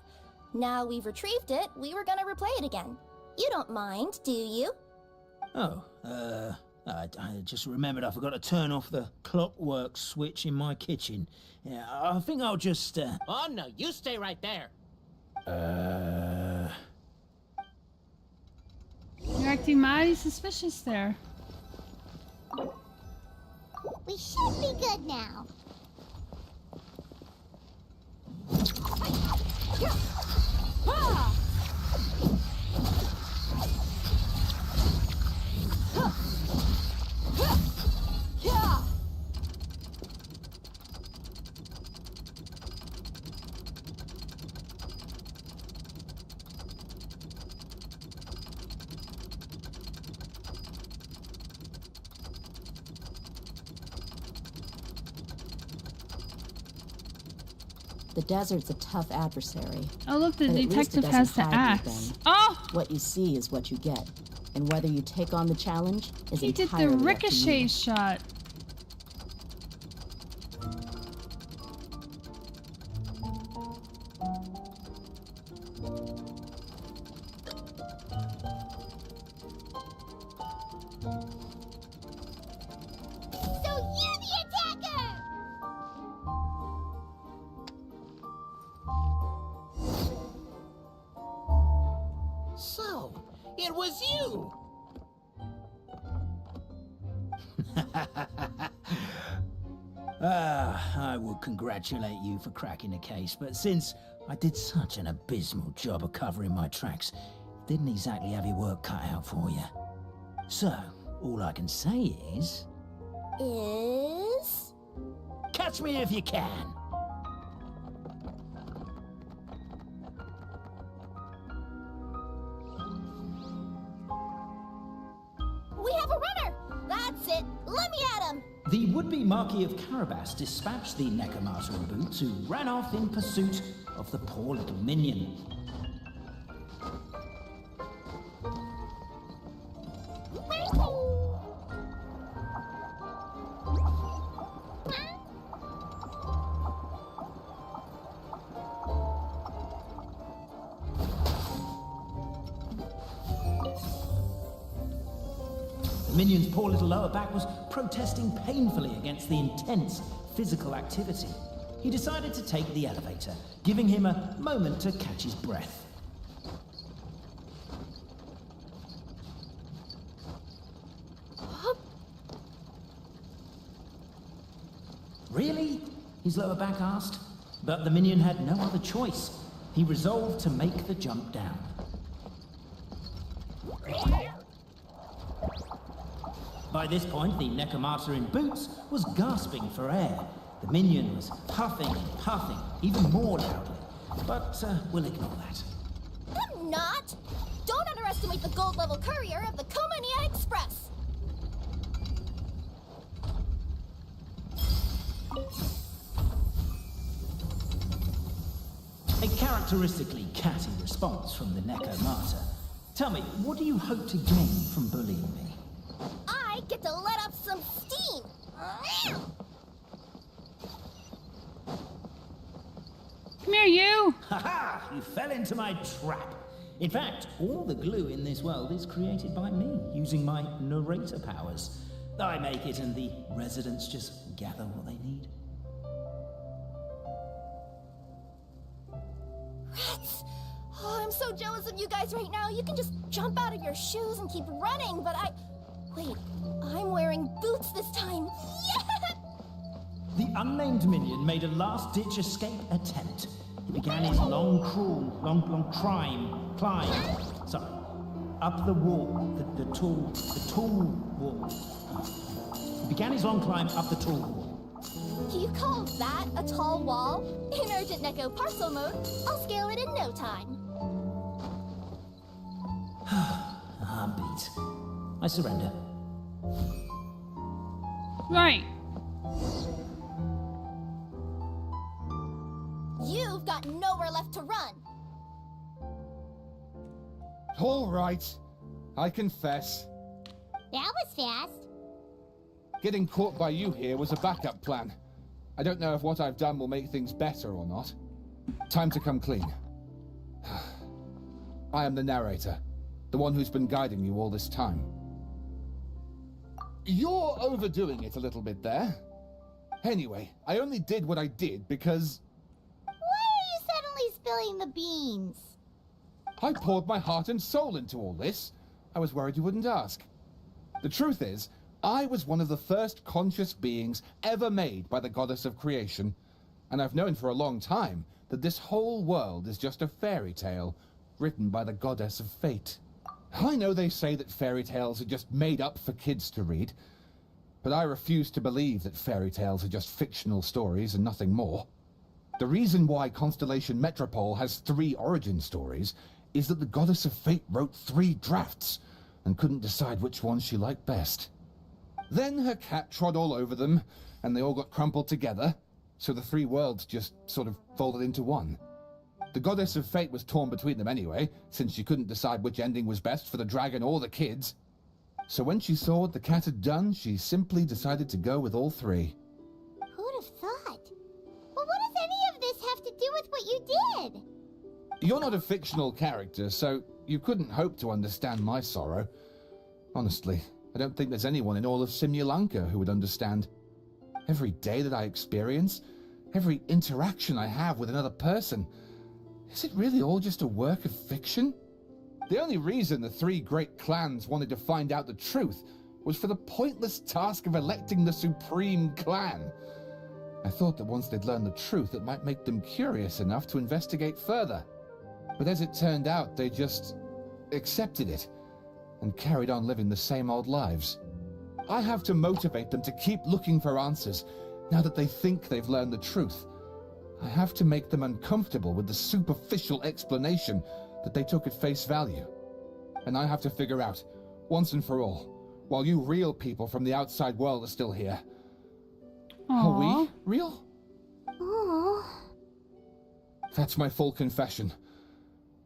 Now we've retrieved it, we were gonna replay it again. You don't mind, do you? Oh, I just remembered I forgot to turn off the clockwork switch in my kitchen. Yeah, I think I'll just, Oh, no, you stay right there. You're acting mighty suspicious there. We should be good now. The desert's a tough adversary. Oh, look, the but at least it detective has the doesn't hide axe. anything. Oh! What you see is what you get. And whether you take on the challenge is He did entirely the up to ricochet you. shot. So you're the attacker! So, it was you! I would congratulate you for cracking the case, but since I did such an abysmal job of covering my tracks, didn't exactly have your work cut out for you. So, all I can say is... catch me if you can! We have a runner! That's it! Let me at him! The would-be Marquis of Carabas dispatched the Necromancer in boots, who ran off in pursuit of the poor little minion. The minion's poor little lower back was protesting painfully against the intense physical activity. He decided to take the elevator, giving him a moment to catch his breath. Really? His lower back asked. But the minion had no other choice. He resolved to make the jump down. By this point, the Necromancer in boots was gasping for air. The minion was puffing and puffing, even more loudly. But we'll ignore that. I'm not! Don't underestimate the gold-level courier of the Komania Express! A characteristically catty response from the Necromancer. Tell me, what do you hope to gain from bullying me? I get to let off some steam! Come here, you! Ha-ha! You fell into my trap. In fact, all the glue in this world is created by me, using my narrator powers. I make it and the residents just gather what they need. Rats! Oh, I'm so jealous of you guys right now. You can just jump out of your shoes and keep running, but Wait, I'm wearing boots this time. Yeah! The unnamed minion made a last-ditch escape attempt. He began his long climb, up the wall, the tall wall. He began his long climb up the tall wall. You call that a tall wall? In urgent Neko parcel mode, I'll scale it in no time. I'm beat. I surrender. Right. You've got nowhere left to run. All right. I confess. That was fast. Getting caught by you here was a backup plan. I don't know if what I've done will make things better or not. Time to come clean. I am the narrator, the one who's been guiding you all this time. You're overdoing it a little bit there. Anyway, I only did what I did because... Why are you suddenly spilling the beans? I poured my heart and soul into all this. I was worried you wouldn't ask. The truth is, I was one of the first conscious beings ever made by the goddess of creation, and I've known for a long time that this whole world is just a fairy tale written by the goddess of fate. I know they say that fairy tales are just made up for kids to read, but I refuse to believe that fairy tales are just fictional stories and nothing more. The reason why Constellation Metropole has 3 origin stories is that the goddess of fate wrote 3 drafts and couldn't decide which one she liked best. Then her cat trod all over them, and they all got crumpled together, so the 3 worlds just sort of folded into one. The goddess of fate was torn between them anyway, since she couldn't decide which ending was best for the dragon or the kids. So when she saw what the cat had done, she simply decided to go with all 3. Who'd have thought? Well, what does any of this have to do with what you did? You're not a fictional character, so you couldn't hope to understand my sorrow. Honestly, I don't think there's anyone in all of Simulanka who would understand. Every day that I experience, every interaction I have with another person, is it really all just a work of fiction? The only reason the 3 great clans wanted to find out the truth was for the pointless task of electing the supreme clan. I thought that once they'd learned the truth, it might make them curious enough to investigate further. But as it turned out, they just accepted it and carried on living the same old lives. I have to motivate them to keep looking for answers now that they think they've learned the truth. I have to make them uncomfortable with the superficial explanation that they took at face value. And I have to figure out, once and for all, while you real people from the outside world are still here. Aww. Are we real? Aww. That's my full confession.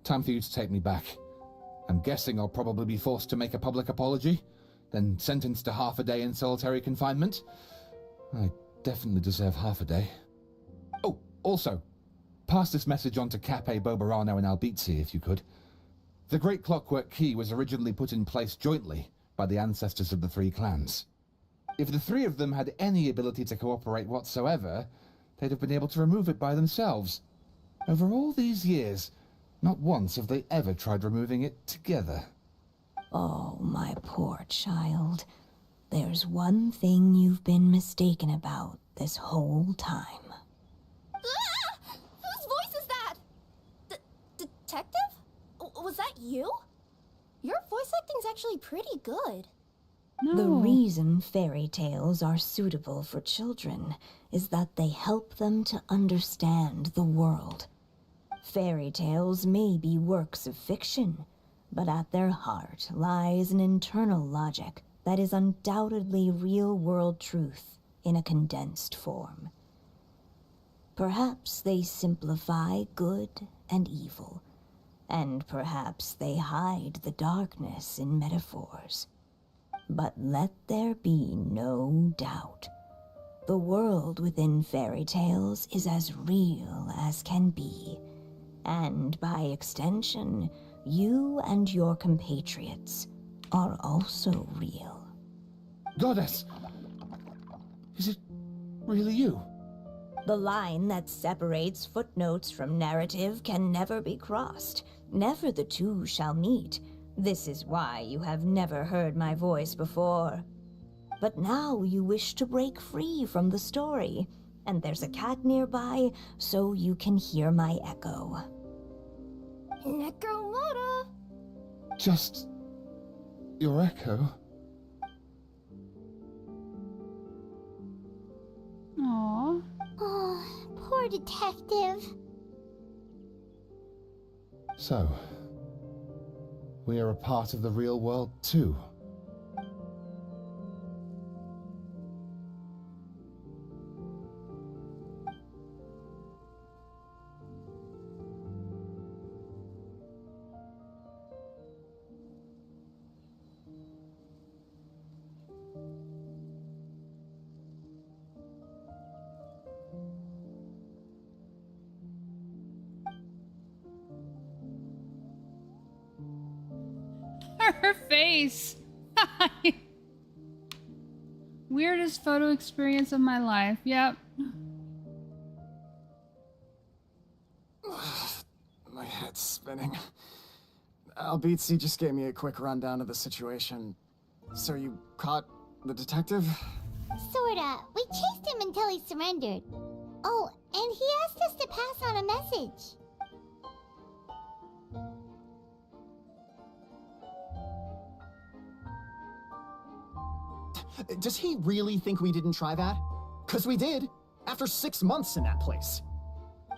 Time for you to take me back. I'm guessing I'll probably be forced to make a public apology, then sentenced to half a day in solitary confinement. I definitely deserve half a day. Oh, also, pass this message on to Cape Bobarano and Albizzi if you could. The Great Clockwork Key was originally put in place jointly by the ancestors of the 3 clans. If the 3 of them had any ability to cooperate whatsoever, they'd have been able to remove it by themselves. Over all these years, not once have they ever tried removing it together. Oh, my poor child. There's one thing you've been mistaken about this whole time. Ah! Whose voice is that? Detective? Was that you? Your voice acting's actually pretty good. No. The reason fairy tales are suitable for children is that they help them to understand the world. Fairy tales may be works of fiction, but at their heart lies an internal logic that is undoubtedly real-world truth in a condensed form. Perhaps they simplify good and evil, and perhaps they hide the darkness in metaphors. But let there be no doubt. The world within fairy tales is as real as can be, and by extension, you and your compatriots are also real. Goddess! Is it really you? The line that separates footnotes from narrative can never be crossed. Never the two shall meet. This is why you have never heard my voice before. But now you wish to break free from the story, and there's a cat nearby, so you can hear my echo. Necromora! Just your echo? Aww. Oh, poor detective. So, we are a part of the real world too. Her face! Weirdest photo experience of my life. Yep. My head's spinning. Albizzi just gave me a quick rundown of the situation. So you caught the detective? Sorta. We chased him until he surrendered. Oh, and he asked us to pass on a message. Does he really think we didn't try that? 'Cause we did. After 6 months in that place.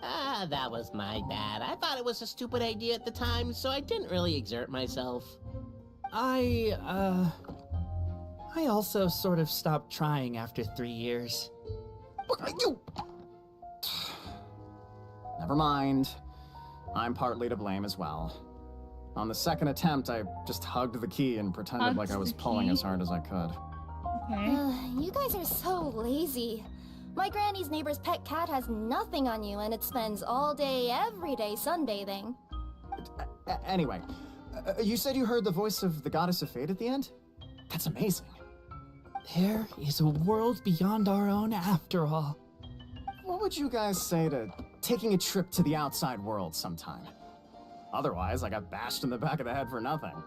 Ah, that was my bad. I thought it was a stupid idea at the time, so I didn't really exert myself. I also sort of stopped trying after 3 years. You... Never mind. I'm partly to blame as well. On the second attempt, I just hugged the key and pretended like I was pulling as hard as I could. Okay. You guys are so lazy. My granny's neighbor's pet cat has nothing on you, and it spends all day, every day sunbathing. Anyway, you said you heard the voice of the Goddess of Fate at the end? That's amazing. There is a world beyond our own after all. What would you guys say to taking a trip to the outside world sometime? Otherwise, I got bashed in the back of the head for nothing.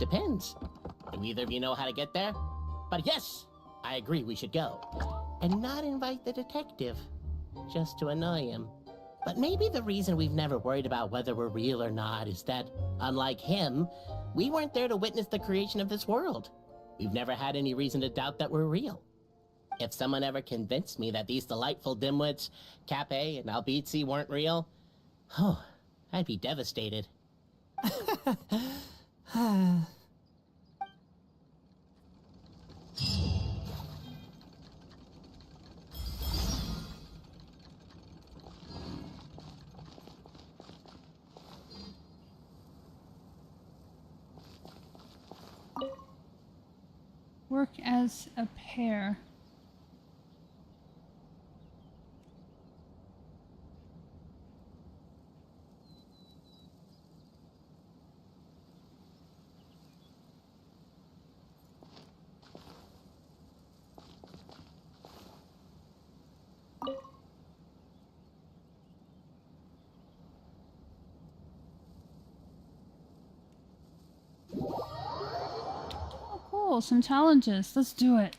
Depends. Do either of you know how to get there? But yes, I agree we should go. And not invite the detective, just to annoy him. But maybe the reason we've never worried about whether we're real or not is that, unlike him, we weren't there to witness the creation of this world. We've never had any reason to doubt that we're real. If someone ever convinced me that these delightful dimwits, Cape and Albizzi, weren't real, oh, I'd be devastated. Work as a pair. Cool, some challenges. Let's do it.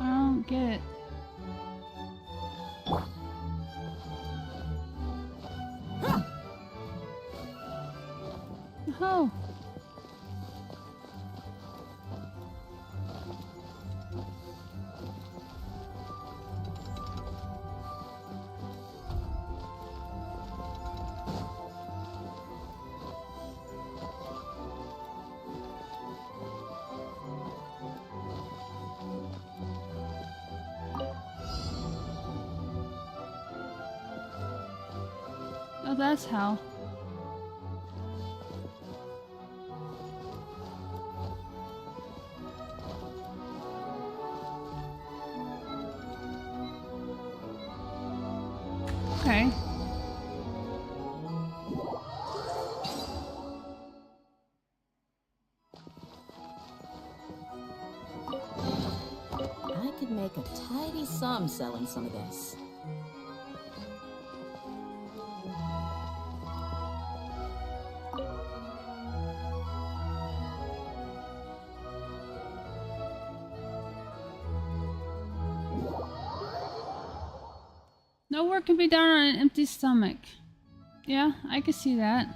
I don't get it. Oh. Oh, that's how. Okay. I could make a tidy sum selling some of this. No work can be done on an empty stomach. Yeah, I can see that.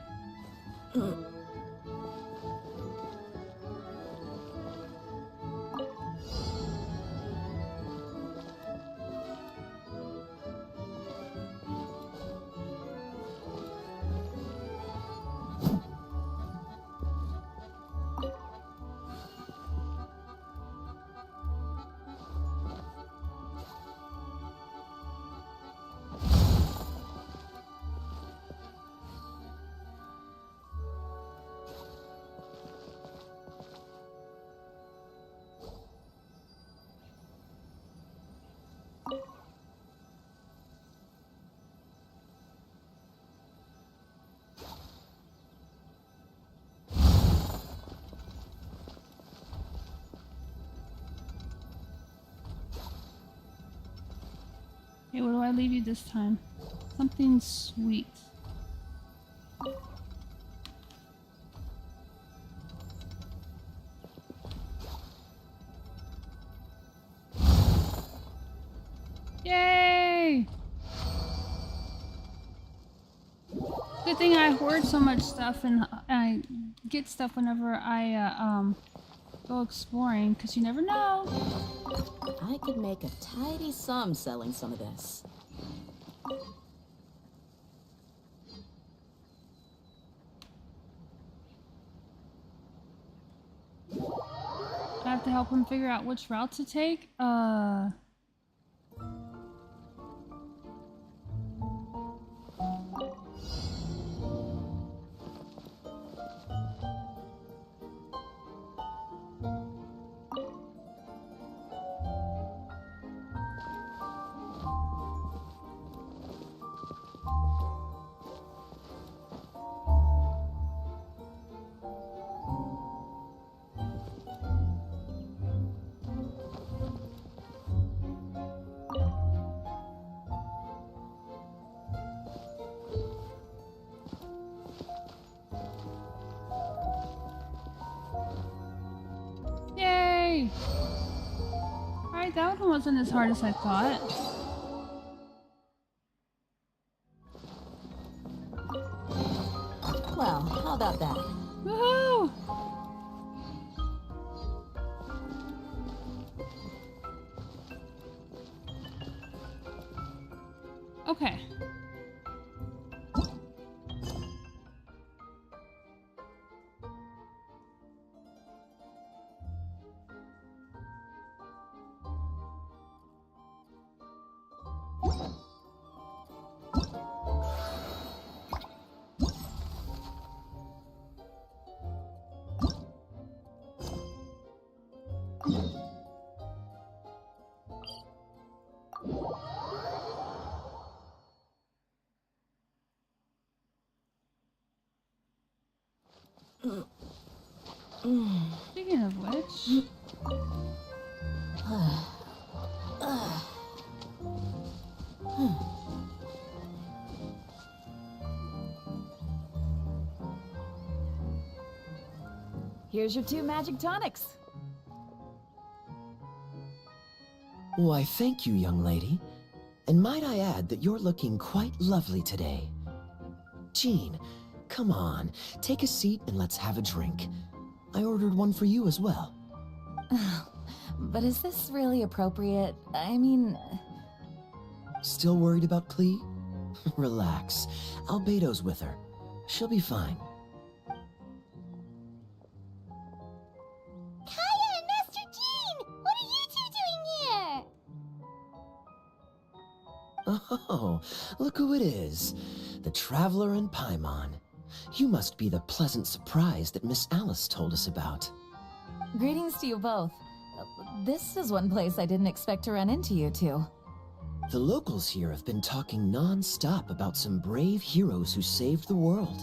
Okay, what do I leave you this time? Something sweet. Yay! Good thing I hoard so much stuff and I get stuff whenever I go exploring, because you never know. I could make a tidy sum selling some of this. I have to help him figure out which route to take. Yay! Alright, that one wasn't as hard as I thought. Well, how about that? Woohoo! Okay. Speaking of which... Here's your 2 magic tonics. Why, thank you, young lady. And might I add that you're looking quite lovely today. Jean, come on, take a seat and let's have a drink. I ordered one for you as well. But is this really appropriate? I mean... Still worried about Clee? Relax. Albedo's with her. She'll be fine. Kaya and Master Jean! What are you two doing here? Oh, look who it is. the Traveler and Paimon. You must be the pleasant surprise that Miss Alice told us about. Greetings to you both. This is one place I didn't expect to run into you two. The locals here have been talking non-stop about some brave heroes who saved the world.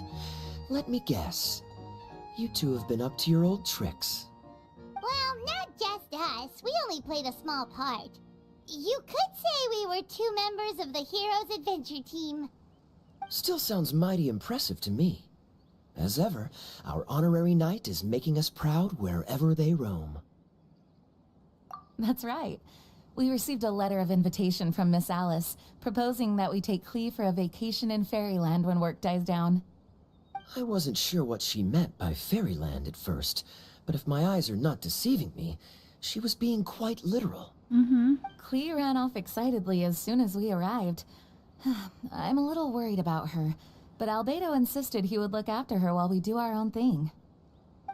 Let me guess. You two have been up to your old tricks. Well, not just us. We only played a small part. You could say we were 2 members of the Heroes Adventure Team. Still sounds mighty impressive to me. As ever, our honorary knight is making us proud wherever they roam. That's right. We received a letter of invitation from Miss Alice, proposing that we take Clee for a vacation in Fairyland when work dies down. I wasn't sure what she meant by Fairyland at first, but if my eyes are not deceiving me, she was being quite literal. Clee ran off excitedly as soon as we arrived. I'm a little worried about her, but Albedo insisted he would look after her while we do our own thing.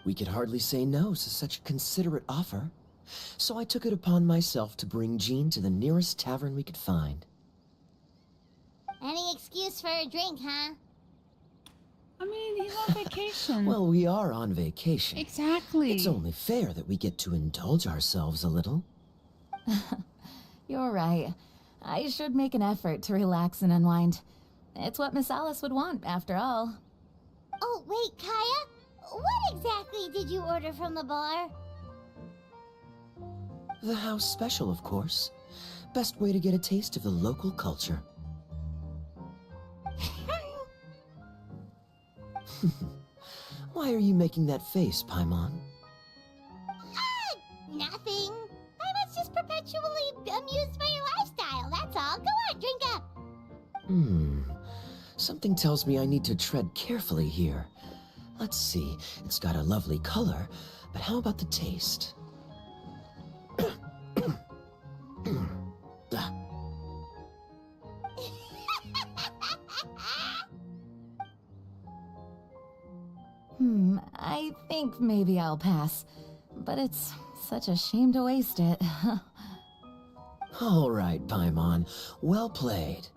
We could hardly say no to such a considerate offer, so I took it upon myself to bring Jean to the nearest tavern we could find. Any excuse for a drink, huh? I mean, he's on vacation. Well, we are on vacation. Exactly. It's only fair that we get to indulge ourselves a little. You're right. I should make an effort to relax and unwind. It's what Miss Alice would want, after all. Oh, wait, Kaya? What exactly did you order from the bar? The house special, of course. Best way to get a taste of the local culture. Why are you making that face, Paimon? Nothing. I was just perpetually amused by your lifestyle, that's all. Go on, drink up. Something tells me I need to tread carefully here. Let's see, it's got a lovely color, but how about the taste? I think maybe I'll pass. But it's such a shame to waste it. All right, Paimon. Well played.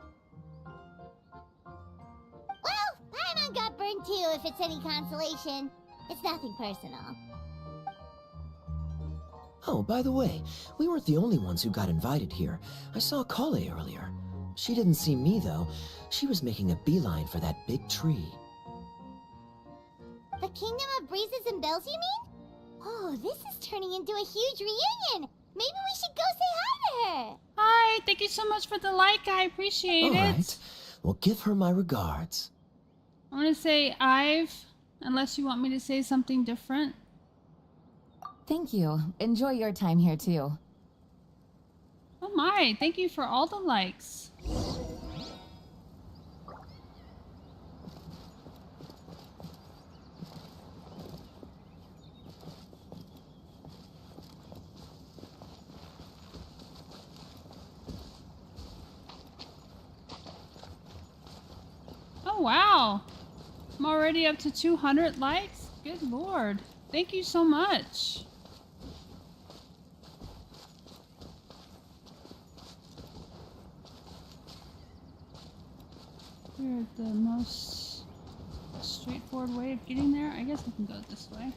Well, Paimon got burned too, if it's any consolation. It's nothing personal. Oh, by the way, we weren't the only ones who got invited here. I saw Kale earlier. She didn't see me, though. She was making a beeline for that big tree. The Kingdom of Breezes and Bells, you mean? Oh, this is turning into a huge reunion. Maybe we should go say hi to her. Hi, thank you so much for the like. I appreciate All it. right. Well, give her my regards. I'm gonna say I've, unless you want me to say something different. Thank you. Enjoy your time here, too. Oh my, thank you for all the likes. Oh wow, I'm already up to 200 likes? Good lord. Thank you so much. We're the most straightforward way of getting there. I guess I can go this way.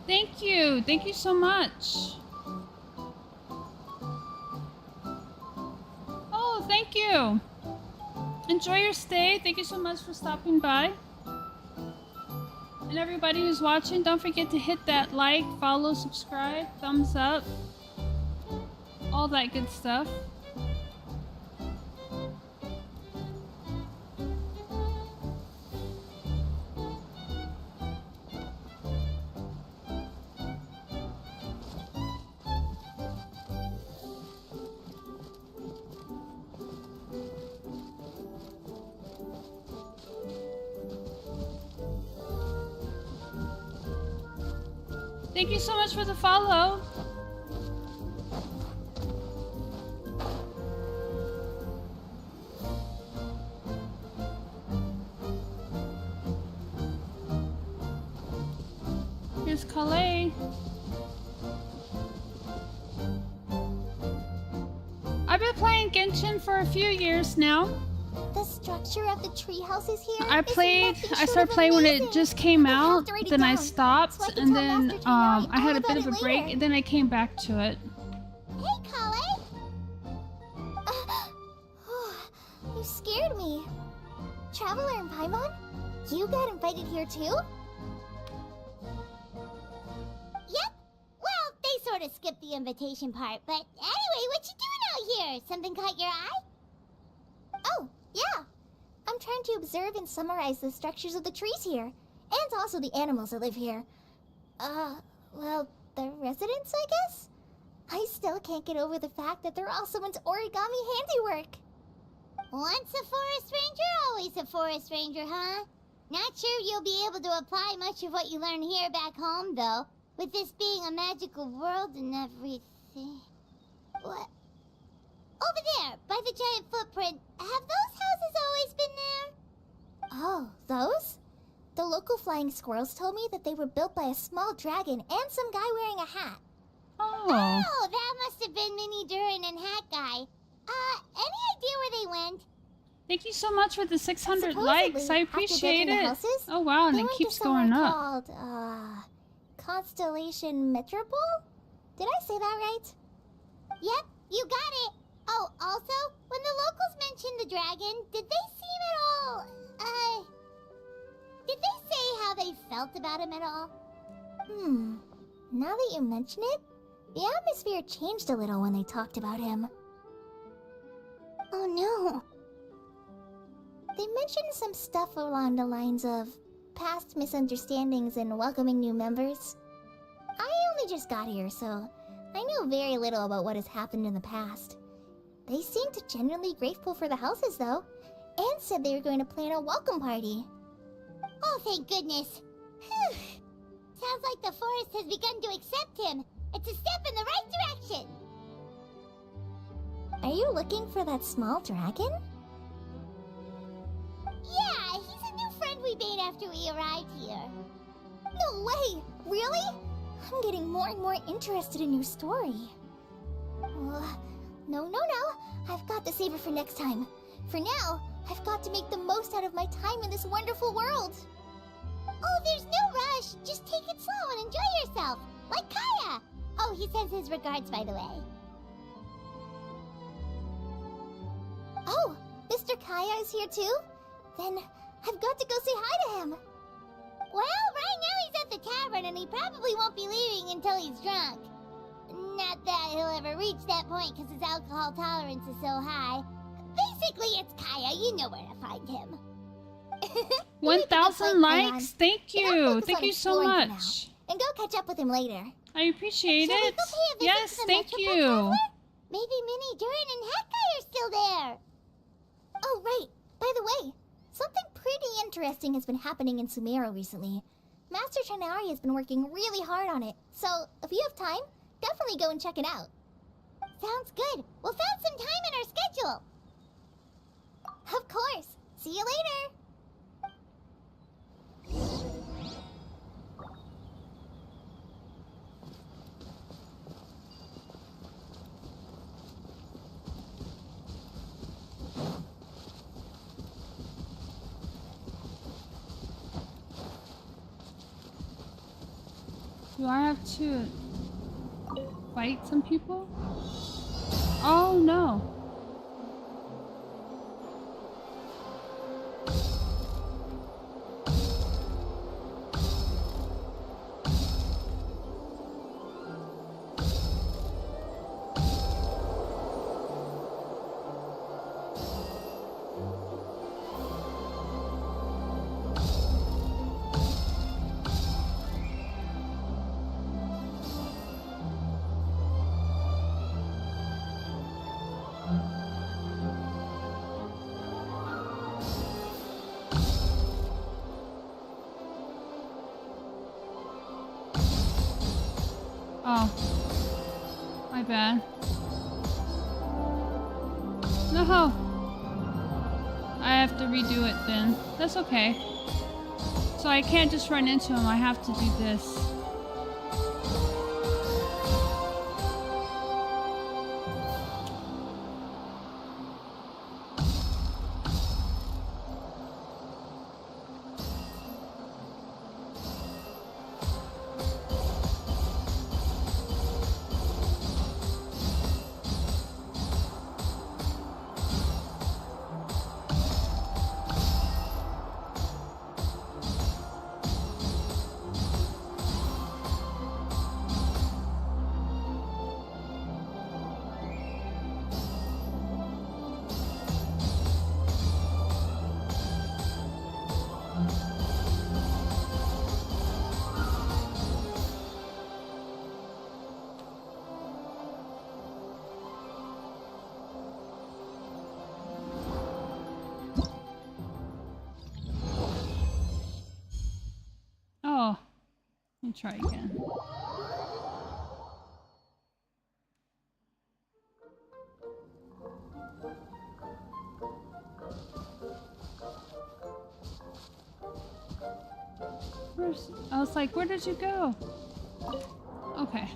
Thank you. Thank you so much. Oh, thank you. Enjoy your stay. Thank you so much for stopping by. And everybody who's watching, don't forget to hit that like, follow, subscribe, thumbs up, all that good stuff. Thank you so much for the follow. Hi. I've been playing Genshin for a few years now. The structure of the treehouses here. I started playing when it just came out, then I stopped, and then I had a bit of a break, and then I came back to it. Hey, Kale. You scared me. Traveler and Paimon, you got invited here too? Yep. Well, they sort of skipped the invitation part, but anyway, what you doing out here? Something caught your eye? Oh, yeah. I'm trying to observe and summarize the structures of the trees here, and also the animals that live here. Well, the residents, I guess? I still can't get over the fact that they're all someone's origami handiwork. Once a forest ranger, always a forest ranger, huh? Not sure you'll be able to apply much of what you learn here back home, though, with this being a magical world and everything. What? Over there, by the giant footprint, have those houses always been there? Oh, those? The local flying squirrels told me that they were built by a small dragon and some guy wearing a hat. Oh, that must have been Mini Durin and Hat Guy. Any idea where they went? thank you so much for the 600 Supposedly, likes. I after appreciate building the it. houses, Oh wow, and they it went keeps to somewhere going up. Called, Constellation Metropole? Did I say that right? Yep, you got it. Oh, also, when the locals mentioned the dragon, did they seem at all, did they say how they felt about him at all? Now that you mention it, the atmosphere changed a little when they talked about him. Oh no. They mentioned some stuff along the lines of past misunderstandings and welcoming new members. I only just got here, so I know very little about what has happened in the past. They seemed genuinely grateful for the houses, though, and said they were going to plan a welcome party. Oh, thank goodness. Whew. Sounds like the forest has begun to accept him. It's a step in the right direction. Are you looking for that small dragon? Yeah, he's a new friend we made after we arrived here. No way! Really? I'm getting more and more interested in your story. No. I've got to save it for next time. For now, I've got to make the most out of my time in this wonderful world. Oh, there's no rush. Just take it slow and enjoy yourself. Like Kaya. Oh, he sends his regards, by the way. Oh, Mr. Kaya is here too? Then I've got to go say hi to him. Well, right now he's at the tavern and he probably won't be leaving until he's drunk. Not that he'll ever reach that point because his alcohol tolerance is so high. Basically, it's Kaya. You know where to find him. 1,000 likes? Thank you. Thank you so much. And go catch up with him later. I appreciate Shall we it. go pay a visit Yes, to the thank Metropole you. Traveler? Maybe Mini, Durin, and Hat Guy are still there. Oh, right. By the way, something pretty interesting has been happening in Sumeru recently. Master Chanari has been working really hard on it, so if you have time, definitely go and check it out. Sounds good. We'll find some time in our schedule. Of course. See you later. Do I have to fight some people? Oh no. Oh. My bad. No. I have to redo it then. That's okay. So I can't just run into him. I have to do this. me try again. I was like, where did you go? Okay.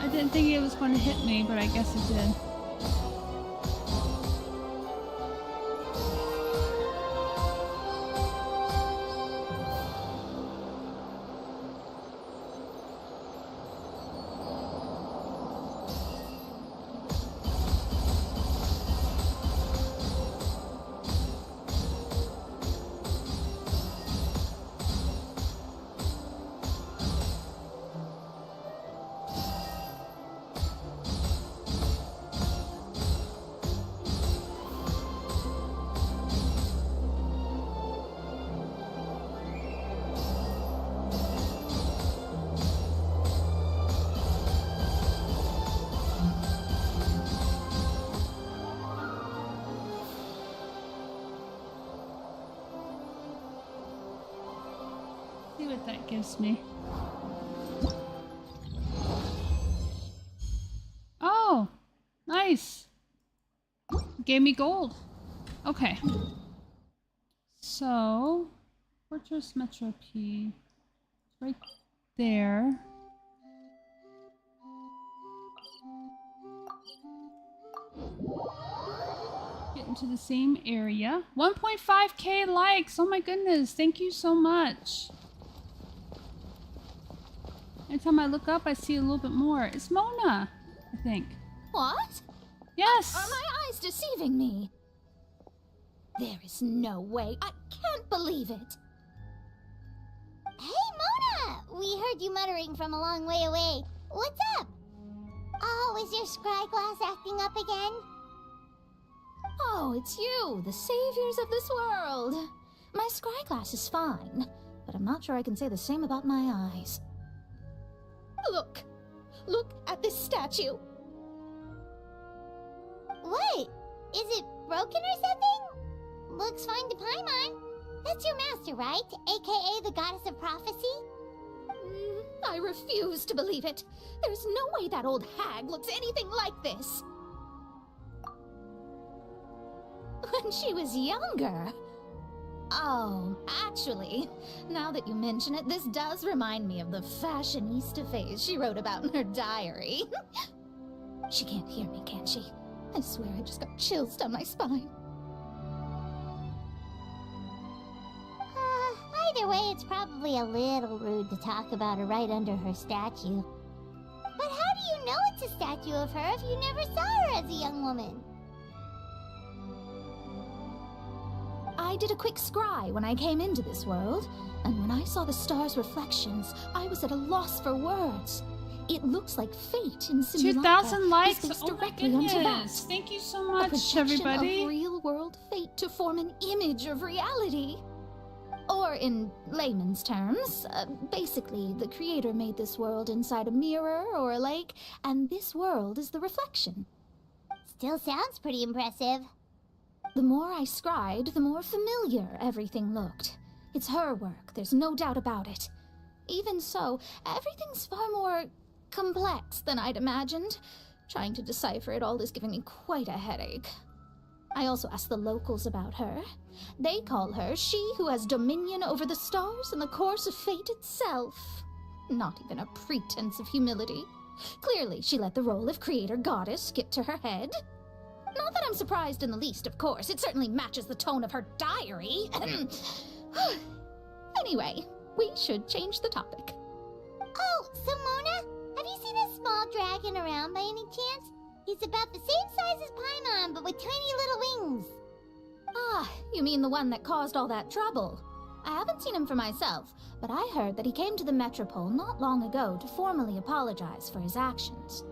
I didn't think it was going to hit me, but I guess it did. See what that gives me. Oh, nice. Gave me gold. Okay. So, Fortress Metro P. Right there. Get into the same area. 1.5k likes. Oh my goodness. Thank you so much. Every time I look up, I see a little bit more. It's Mona, I think. What? Yes. Are my eyes deceiving me? There is no way. I can't believe it. Hey, Mona! We heard you muttering from a long way away. What's up? Oh, is your scry glass acting up again? Oh, it's you, the saviors of this world. My scry glass is fine, but I'm not sure I can say the same about my eyes. Look! Look at this statue! What? Is it broken or something? Looks fine to Paimon. That's your master, right? AKA the goddess of prophecy? I refuse to believe it. There's no way that old hag looks anything like this. When she was younger. Oh, actually, now that you mention it, this does remind me of the fashionista phase she wrote about in her diary. She can't hear me, can she? I swear I just got chills down my spine. Either way, it's probably a little rude to talk about her right under her statue. But how do you know it's a statue of her if you never saw her as a young woman? I did a quick scry when I came into this world, and when I saw the star's reflections, I was at a loss for words. It looks like fate in Sri Lanka. 2,000 likes. Is based Oh my directly onto that. goodness. Thank you so much, a projection everybody. of real-world fate to form an image of reality. Or in layman's terms, basically, the creator made this world inside a mirror or a lake, and this world is the reflection. Still sounds pretty impressive. The more I scried, the more familiar everything looked. It's her work, there's no doubt about it. Even so, everything's far more complex than I'd imagined. Trying to decipher it all is giving me quite a headache. I also asked the locals about her. They call her she who has dominion over the stars and the course of fate itself. Not even a pretense of humility. Clearly, she let the role of creator goddess skip to her head. Not that I'm surprised in the least, of course. It certainly matches the tone of her diary. Anyway, we should change the topic. Oh, so Mona, have you seen a small dragon around by any chance? He's about the same size as Paimon, but with tiny little wings. Ah, you mean the one that caused all that trouble? I haven't seen him for myself, but I heard that he came to the Metropole not long ago to formally apologize for his actions.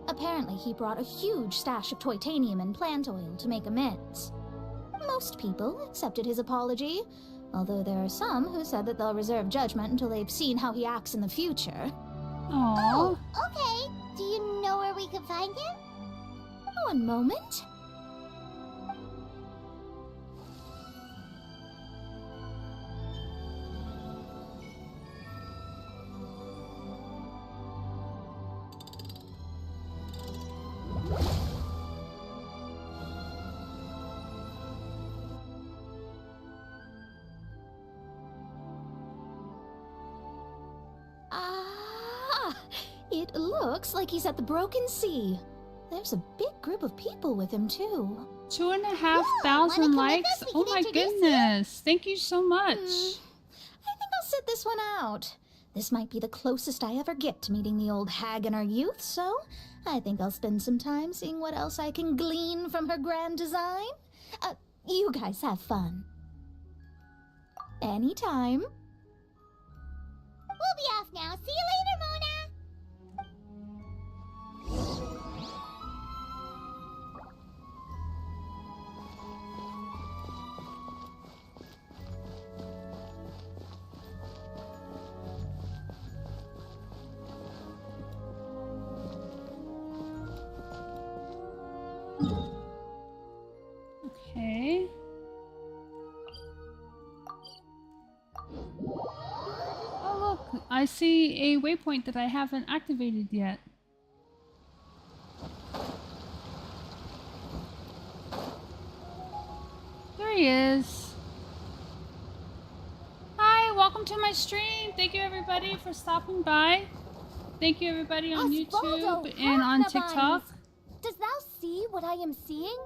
Apparently, he brought a huge stash of Toitanium and plant oil to make amends. Most people accepted his apology, although there are some who said that they'll reserve judgment until they've seen how he acts in the future. Oh, okay. Do you know where we can find him? One moment. It looks like he's at the Broken Sea. There's a big group of people with him, too. 2,500 likes? Oh my goodness. Thank you so much. I think I'll sit this one out. This might be the closest I ever get to meeting the old hag in our youth, so I think I'll spend some time seeing what else I can glean from her grand design. You guys have fun. Anytime. We'll be off now. See you later, Mona. Okay. Oh look, I see a waypoint that I haven't activated yet. There he is. Hi, welcome to my stream. Thank you everybody for stopping by. Thank you everybody on YouTube and on TikTok. Does thou see what I am seeing?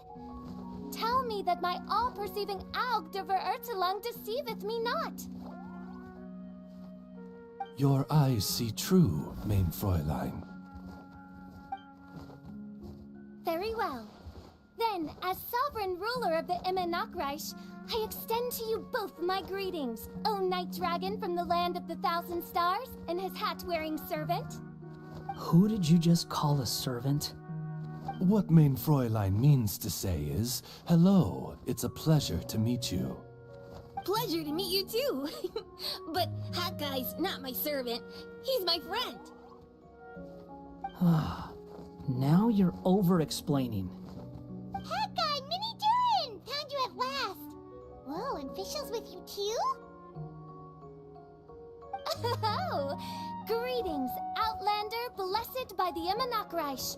Tell me that my all-perceiving Aug der Verurteilung deceiveth me not. Your eyes see true, mein Fräulein. Very well. Then, as sovereign ruler of the Immenachreich, I extend to you both my greetings, O Night Dragon from the land of the Thousand Stars and his hat-wearing servant. Who did you just call a servant? What mein Fräulein means to say is, hello, it's a pleasure to meet you. Pleasure to meet you too. But Hat Guy's not my servant. He's my friend. Now you're over-explaining. Hat Guy, Mini Durin! Found you at last. Whoa, and Fishel's with you too? Oh, greetings, Outlander blessed by the Immenachreich.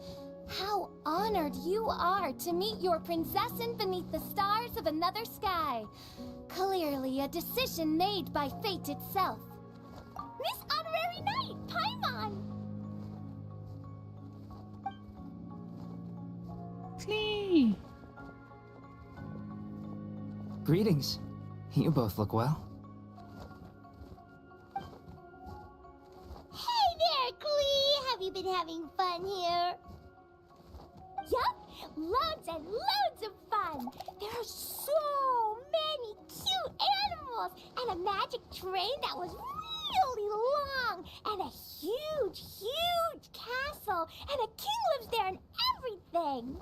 How honored you are to meet your prinzessin beneath the stars of another sky. Clearly a decision made by fate itself. Miss Honorary Knight, Paimon! Klee! Greetings. You both look well. Hey there, Klee! Have you been having fun here? Yup, loads and loads of fun. There are so many cute animals and a magic train that was really long and a huge, huge castle and a king lives there and everything.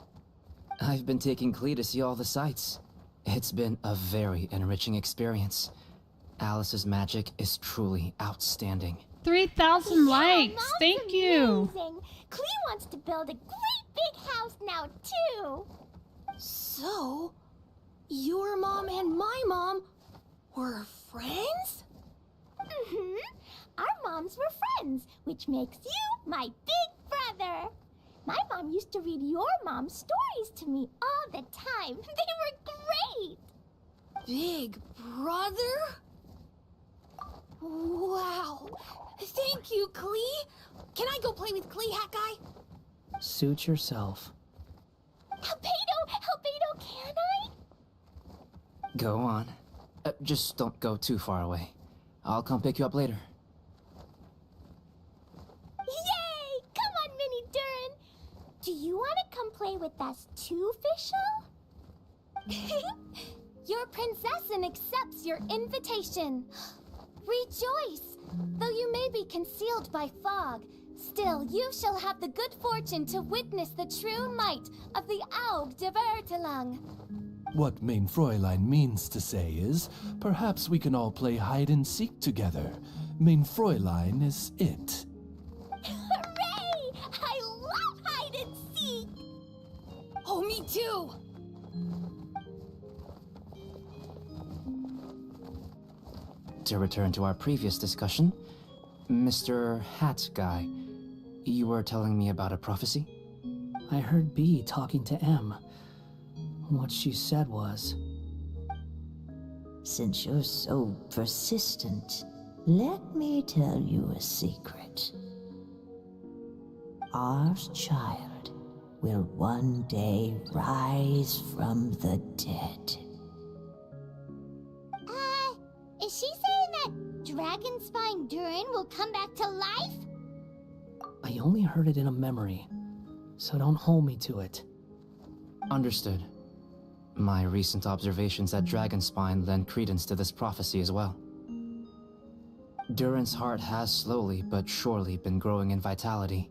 I've been taking Klee to see all the sights. It's been a very enriching experience. Alice's magic is truly outstanding. 3,000 likes. Thank you. Amazing. Klee wants to build a great big house now, too. So, your mom and my mom were friends? Mm-hmm. Our moms were friends, which makes you my big brother. My mom used to read your mom's stories to me all the time. They were great. Big brother? Wow. Thank you, Klee. Can I go play with Klee, Hat Guy? Suit yourself. Albedo, can I? Go on. Just don't go too far away. I'll come pick you up later. Yay! Come on, Mini Durin! Do you want to come play with us too, Fischl? Your princessin accepts your invitation. Rejoice! Though you may be concealed by fog, still you shall have the good fortune to witness the true might of the Aug de Vertelang. What Mein Fräulein means to say is, perhaps we can all play hide and seek together. Mein Fräulein is it. Hooray! I love hide and seek! Oh, me too! To return to our previous discussion, Mr. Hat Guy, you were telling me about a prophecy? I heard B talking to M. What she said was... Since you're so persistent, let me tell you a secret. Our child will one day rise from the dead. Is she saying that Dragonspine Durin will come back to life? I only heard it in a memory, so don't hold me to it. Understood. My recent observations at Dragonspine lend credence to this prophecy as well. Durin's heart has slowly but surely been growing in vitality.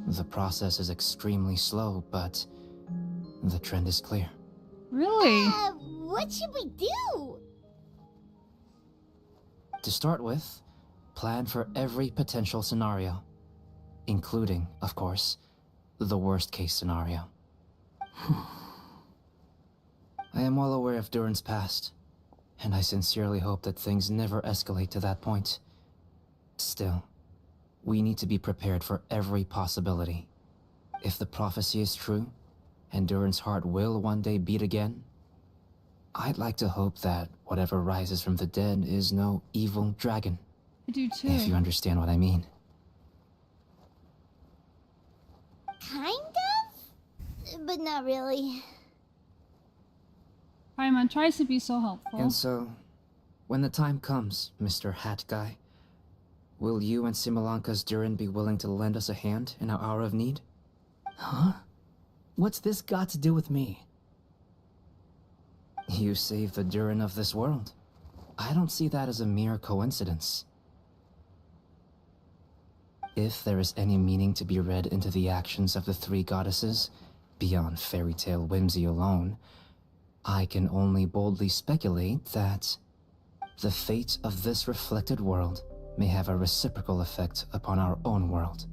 The process is extremely slow, but the trend is clear. Really? What should we do? To start with, plan for every potential scenario, including, of course, the worst-case scenario. I am well aware of Durin's past, and I sincerely hope that things never escalate to that point. Still, we need to be prepared for every possibility. If the prophecy is true, and Durin's heart will one day beat again, I'd like to hope that whatever rises from the dead is no evil dragon. I do too. If you understand what I mean. Kind of? But not really. Paimon tries to be so helpful. And so, when the time comes, Mr. Hat Guy, will you and Similanka's Durin be willing to lend us a hand in our hour of need? Huh? What's this got to do with me? You saved the Durin of this world. I don't see that as a mere coincidence. If there is any meaning to be read into the actions of the three goddesses, beyond fairy tale whimsy alone, I can only boldly speculate that the fate of this reflected world may have a reciprocal effect upon our own world.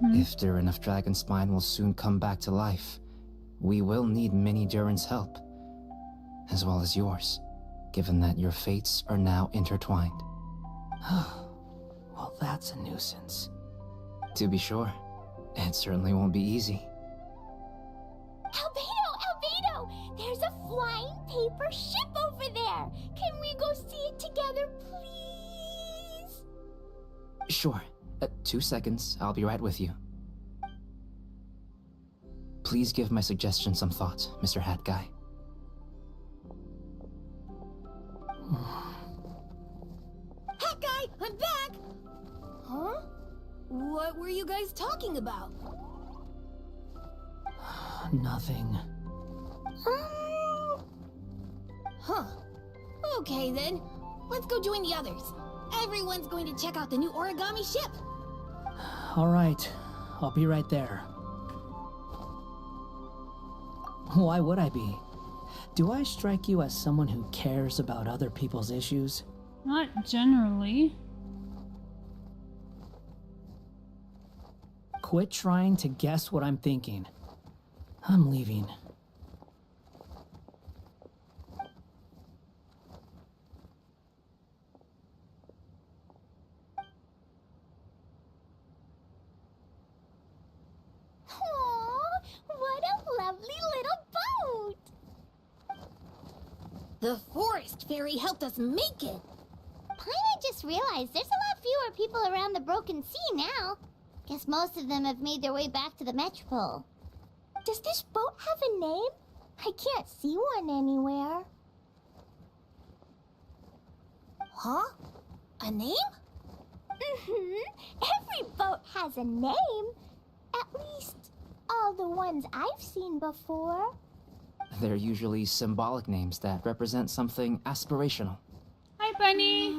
If Durin of Dragonspine will soon come back to life, we will need many Durin's help, as well as yours, given that your fates are now intertwined. Well, that's a nuisance. To be sure, it certainly won't be easy. Albedo! There's a flying paper ship over there! Can we go see it together, please? Sure. 2 seconds, I'll be right with you. Please give my suggestion some thought, Mr. Hat Guy. Hat Guy, I'm back! Huh? What were you guys talking about? Nothing. Huh. Okay then. Let's go join the others. Everyone's going to check out the new origami ship. All right, I'll be right there. Why would I be? Do I strike you as someone who cares about other people's issues? Not generally. Quit trying to guess what I'm thinking. I'm leaving. Aww, what a lovely little boat! The forest fairy helped us make it. Paimon just realized there's a lot fewer people around the Broken Sea now. Guess most of them have made their way back to the Metropole. Does this boat have a name? I can't see one anywhere. Huh? A name? Every boat has a name. At least, all the ones I've seen before. They're usually symbolic names that represent something aspirational. Hi, Bunny.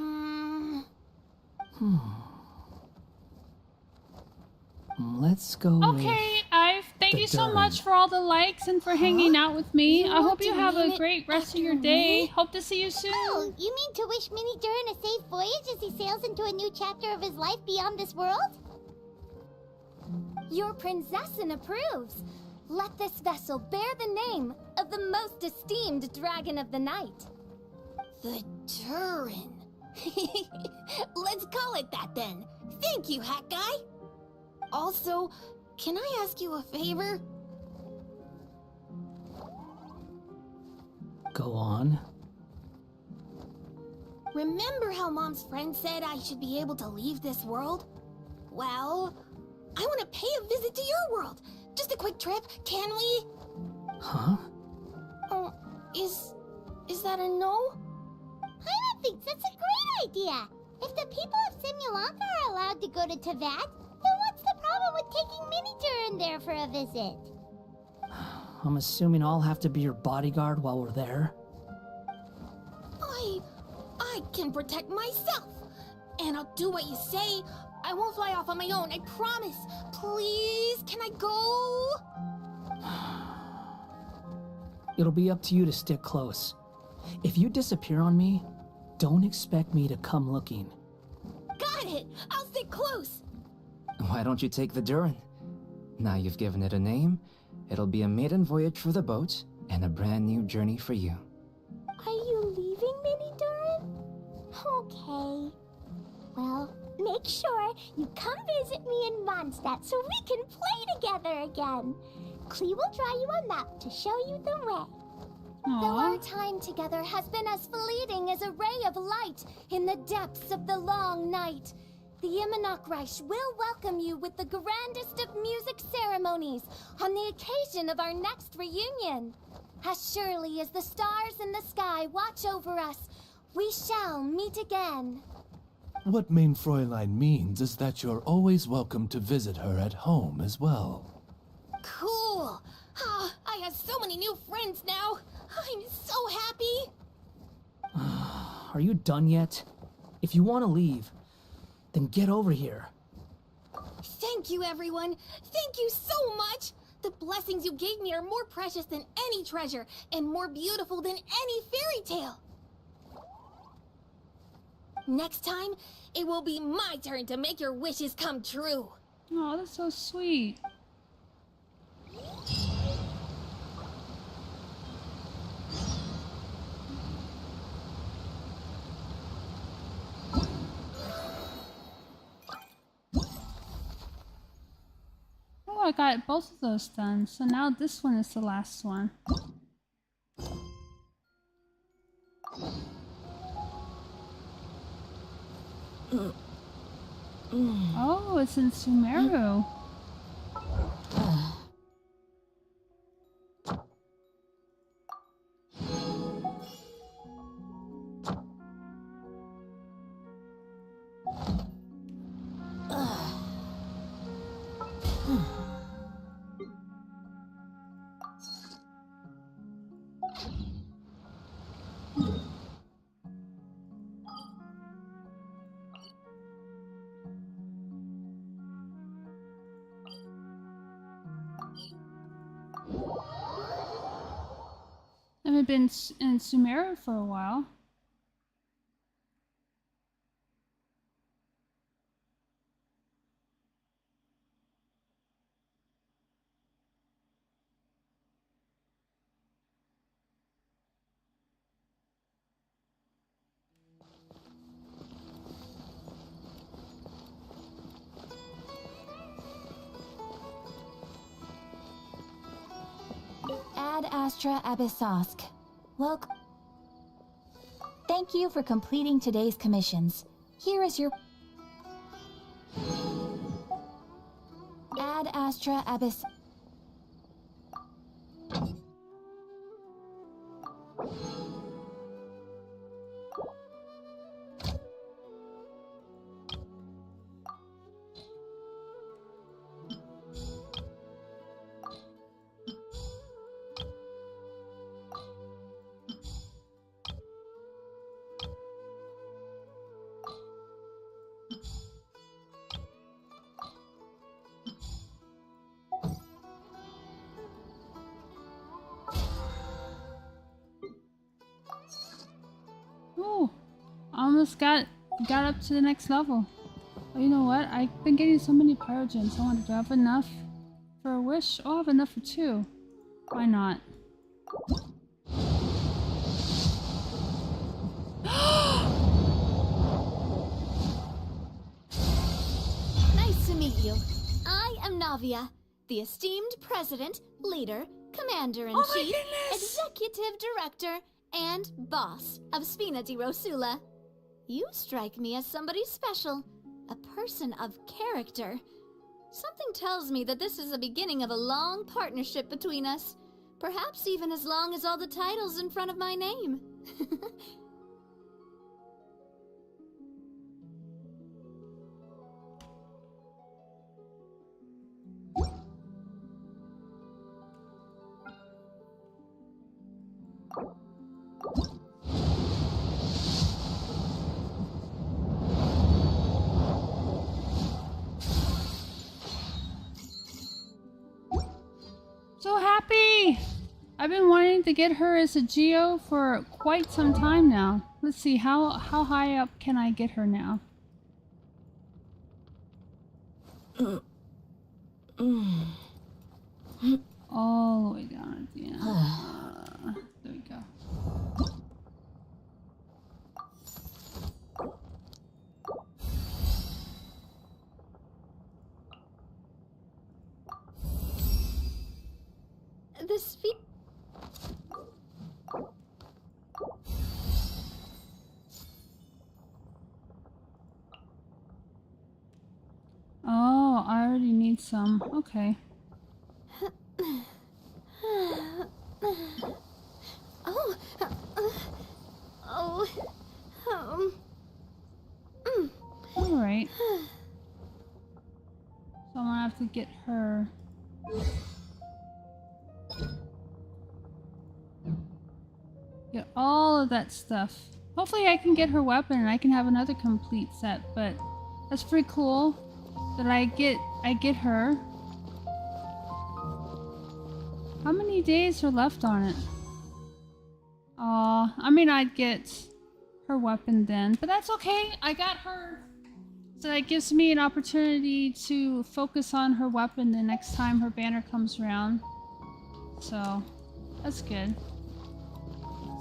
Let's go. Okay, Ive, thank the you so Durin. much for all the likes and for hanging out with me. You I hope want you to have name a it great rest of your after day. me? Hope to see you soon. Oh, you mean to wish Mini Durin a safe voyage as he sails into a new chapter of his life beyond this world? Your princessin approves. Let this vessel bear the name of the most esteemed dragon of the night. The Durin. Let's call it that then. Thank you, Hat Guy. Also, can I ask you a favor? Go on. Remember how Mom's friend said I should be able to leave this world? Well, I want to pay a visit to your world. Just a quick trip, can we? Huh? Oh, is that a no? Paimon thinks that's a great idea. If the people of Simulanka are allowed to go to Teyvat, then what's the problem with taking Mini Durin there for a visit? I'm assuming I'll have to be your bodyguard while we're there. I can protect myself. And I'll do what you say. I won't fly off on my own, I promise. Please, can I go? It'll be up to you to stick close. If you disappear on me, don't expect me to come looking. Got it! I'll stick close! Why don't you take the Durin? Now you've given it a name, it'll be a maiden voyage for the boat and a brand new journey for you. Are you leaving, Mini Durin? Okay. Well, make sure you come visit me in Mondstadt so we can play together again. Klee will draw you a map to show you the way. Though our time together has been as fleeting as a ray of light in the depths of the long night, the Immonocreich will welcome you with the grandest of music ceremonies on the occasion of our next reunion. As surely as the stars in the sky watch over us, we shall meet again. What Mein Fräulein means is that you're always welcome to visit her at home as well. Cool! Ah, I have so many new friends now! I'm so happy! Are you done yet? If you want to leave, then get over here. Thank you, everyone! Thank you so much! The blessings you gave me are more precious than any treasure, and more beautiful than any fairy tale! Next time, it will be my turn to make your wishes come true! Oh, that's so sweet. Oh, I got both of those done, so now this one is the last one. Oh, it's in Sumeru. I haven't been in Sumeru for a while. Ad Astra Abyssosk. Welcome. Thank you for completing today's commissions. Here is your... Ad Astra Abyss... almost got up to the next level. Oh, you know what? I've been getting so many pyrogens. I wonder, do I have enough for a wish? Oh, I have enough for 2. Why not? Nice to meet you. I am Navia, the esteemed president, leader, commander-in-chief, executive director, and boss of Spina di Rosula. You strike me as somebody special, a person of character. Something tells me that this is the beginning of a long partnership between us. Perhaps even as long as all the titles in front of my name. So happy! I've been wanting to get her as a Geo for quite some time now. Let's see, how high up can I get her now? All the way down at the end. There we go. This feat. Oh, I already need some. Okay. Alright. So I'm gonna have to get her. Get all of that stuff. Hopefully I can get her weapon and I can have another complete set, but that's pretty cool that I get her. How many days are left on it? I mean I'd get her weapon then, but that's okay. I got her. So that gives me an opportunity to focus on her weapon the next time her banner comes around. So, that's good.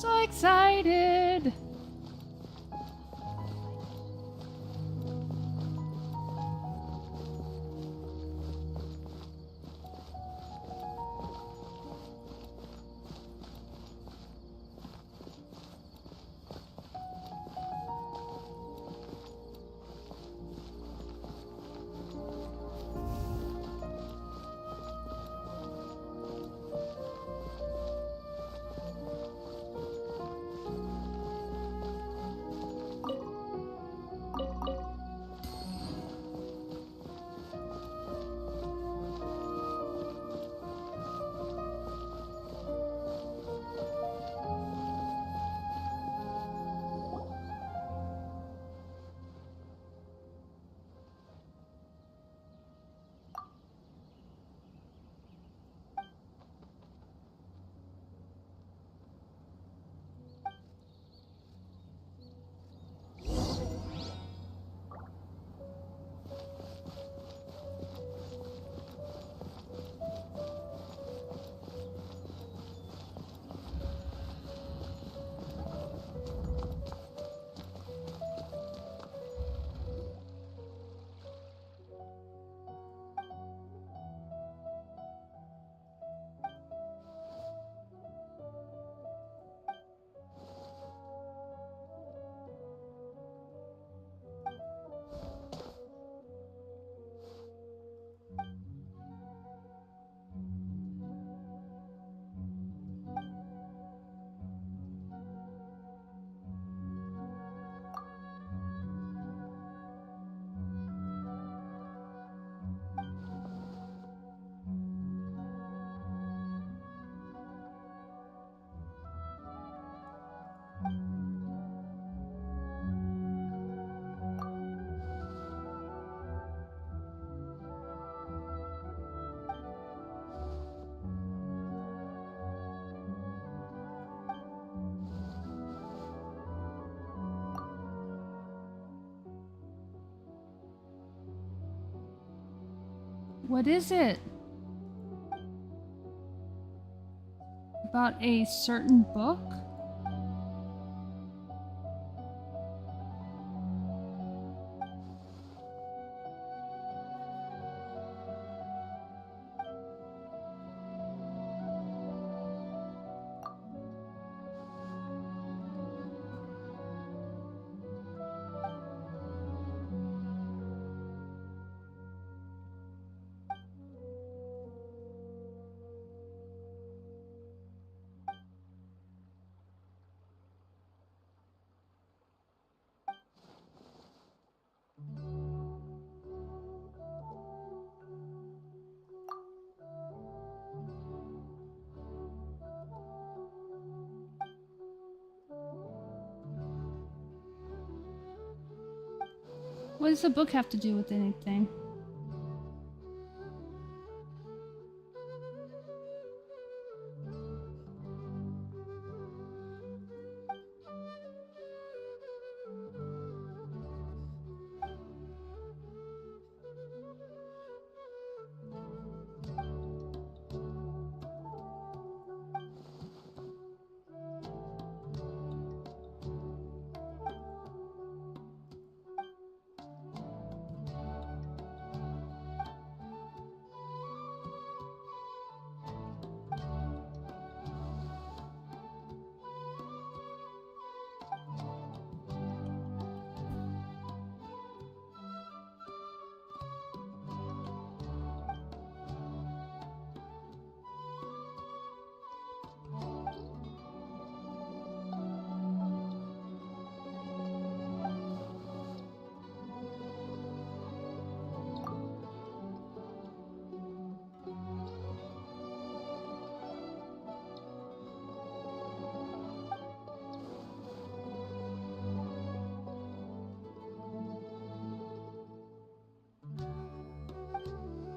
So excited! What is it? About a certain book? What does the book have to do with anything?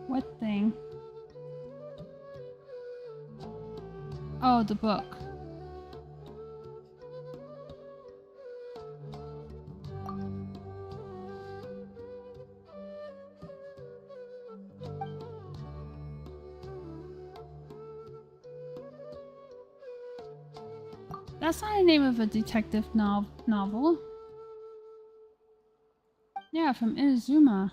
What thing? Oh, the book. That's not the name of a detective novel. Yeah, from Inazuma.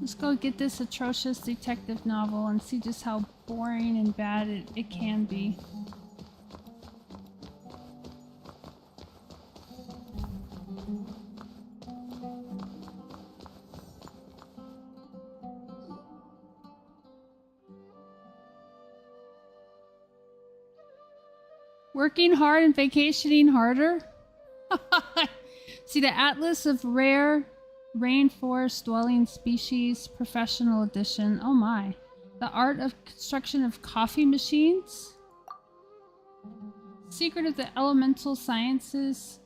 Let's go get this atrocious detective novel and see just how boring and bad it can be. Working hard and vacationing harder? See the Atlas of Rare Rainforest Dwelling Species Professional Edition. Oh my. The Art of Construction of Coffee Machines? Secret of the Elemental Sciences.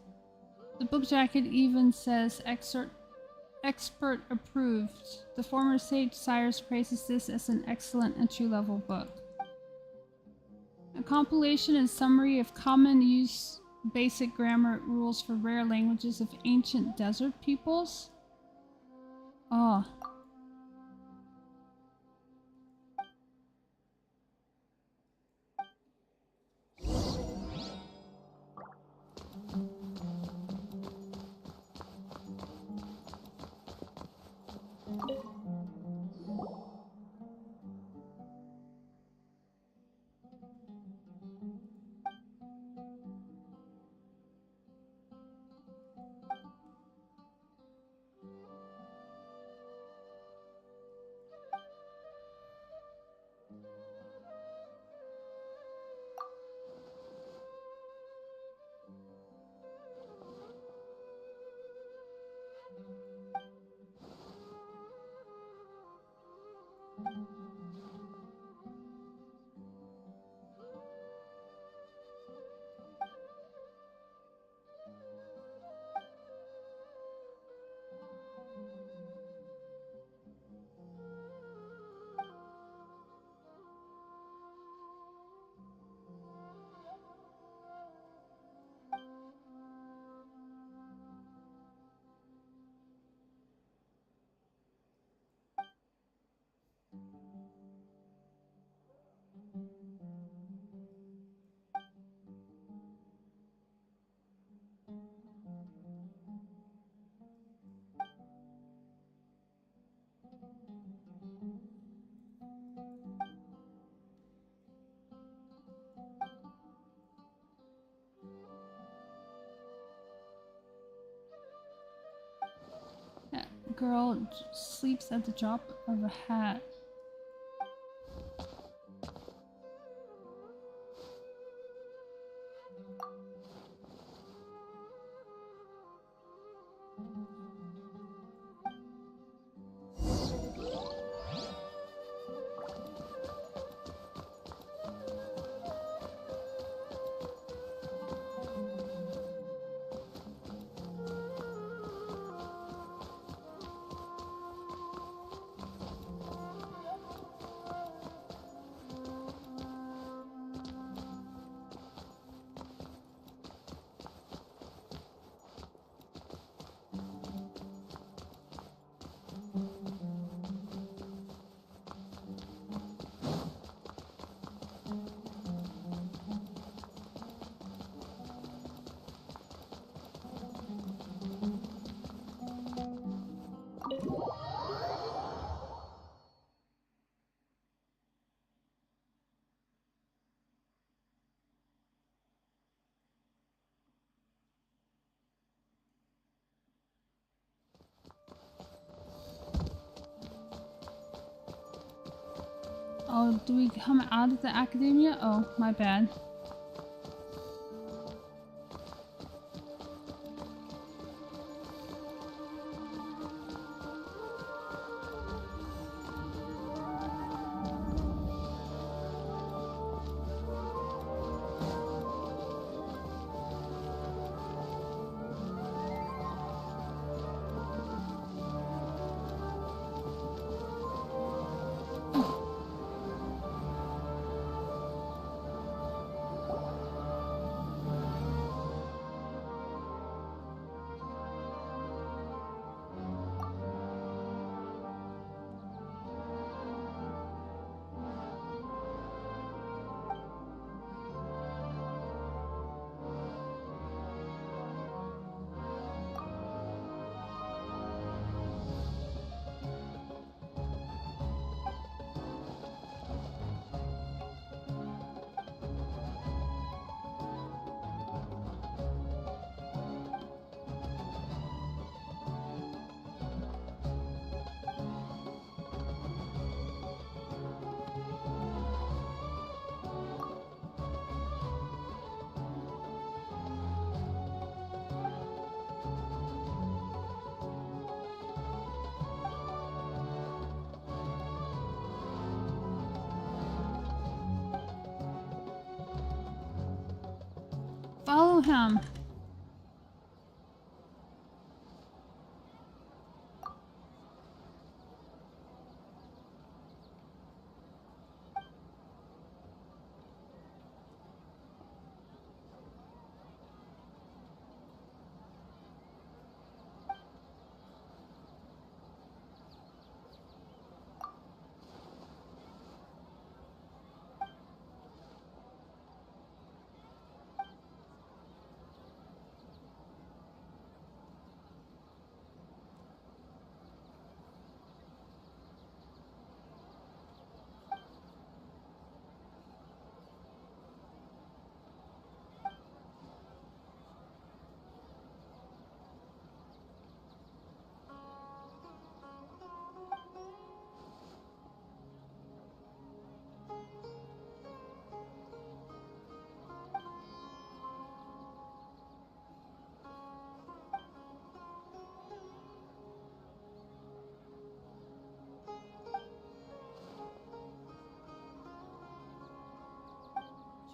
The book jacket even says expert approved. The former sage Cyrus praises this as an excellent entry-level book. A compilation and summary of common use basic grammar rules for rare languages of ancient desert peoples. Oh. girl sleeps at the drop of a hat. Oh, do we come out of the academia? Oh, my bad. Follow him.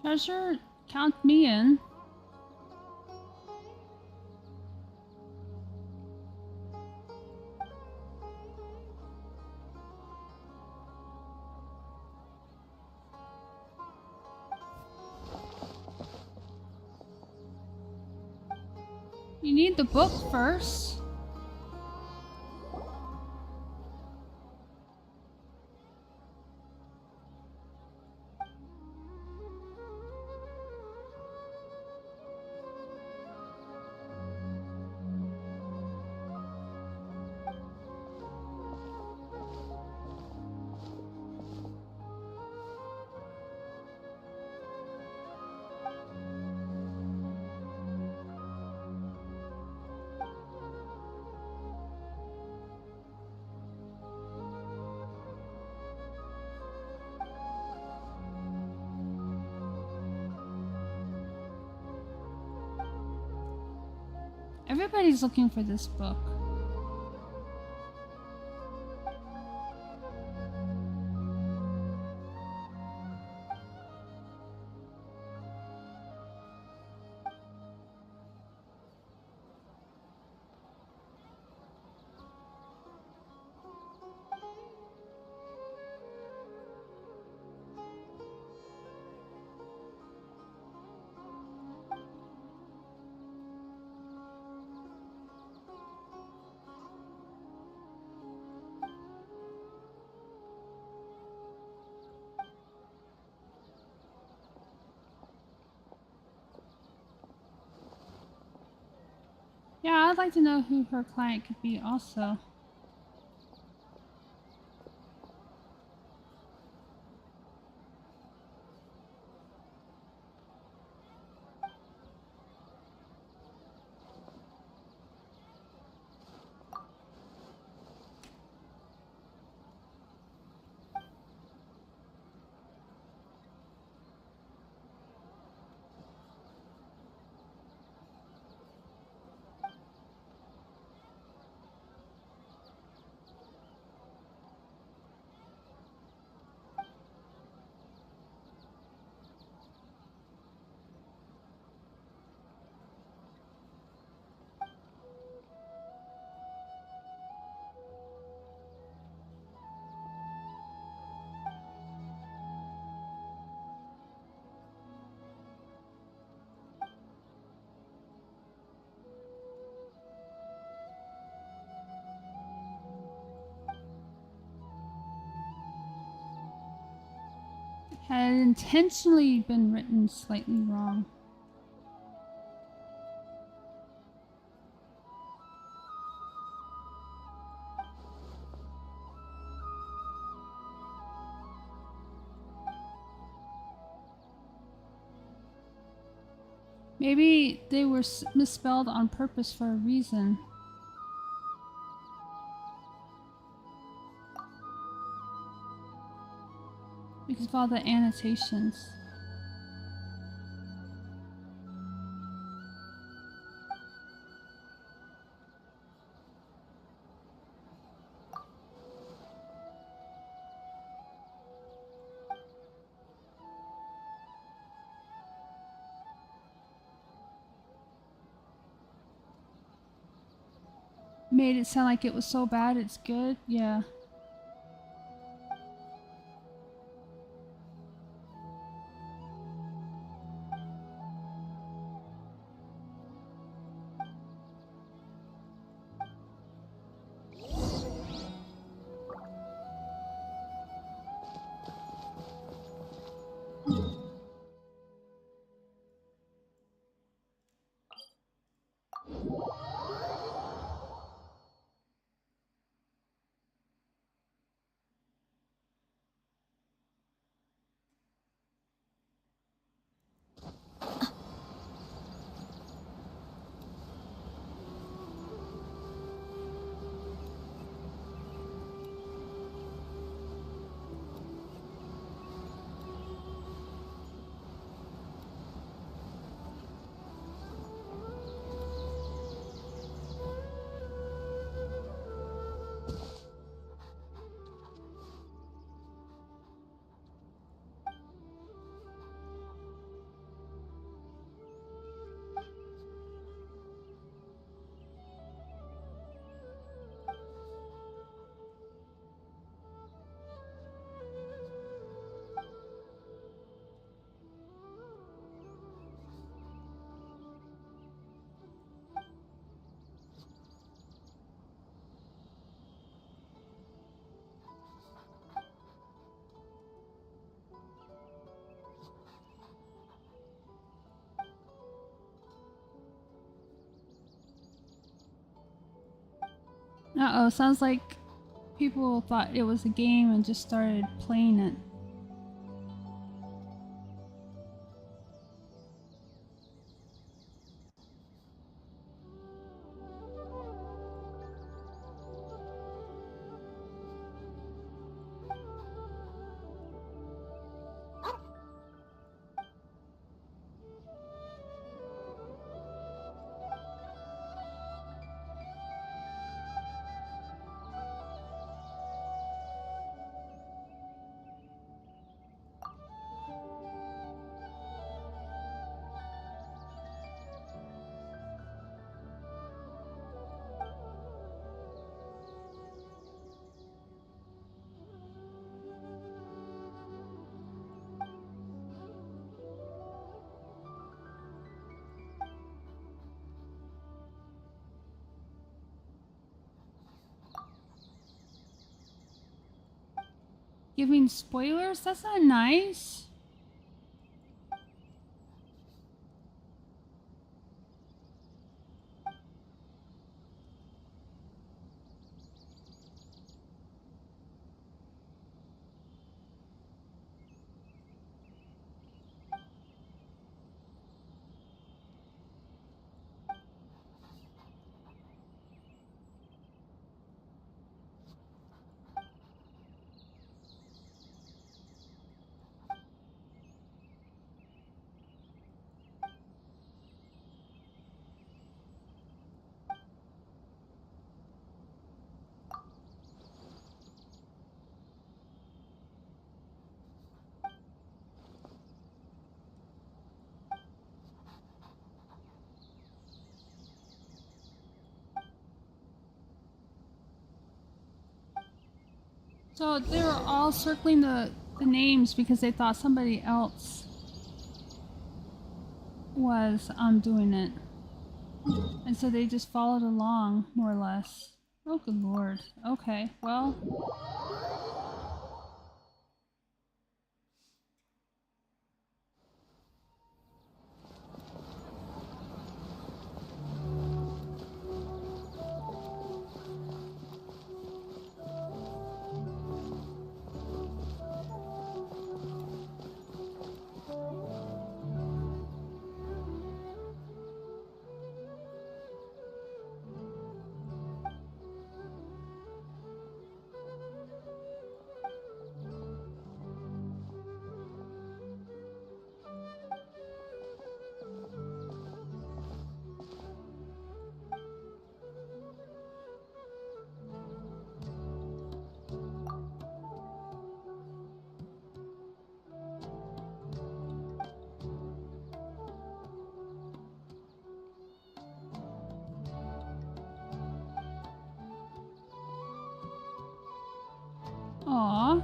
Treasure, count me in. You need the book first. Everybody's looking for this book. Yeah, I'd like to know who her client could be also. Had intentionally been written slightly wrong. Maybe they were misspelled on purpose for a reason. Because of all the annotations. Made it sound like it was so bad it's good, yeah. Uh-oh, sounds like people thought it was a game and just started playing it. Giving spoilers? That's not nice. So they were all circling the names because they thought somebody else was doing it. And so they just followed along, more or less. Oh, good lord. Okay, well. Aww.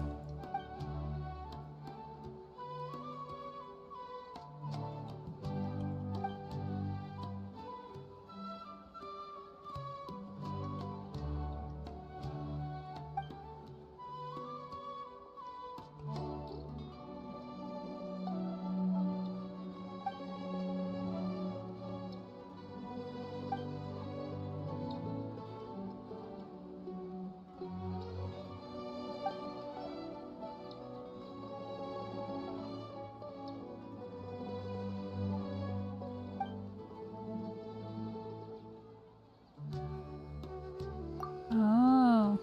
Oh.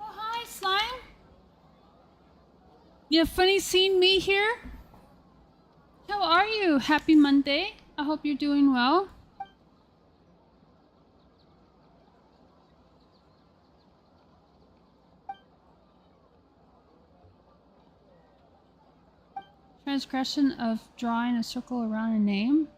Oh, hi, Slime. You have funny seeing me here? How are you? Happy Monday. I hope you're doing well. Transgression of drawing a circle around a name.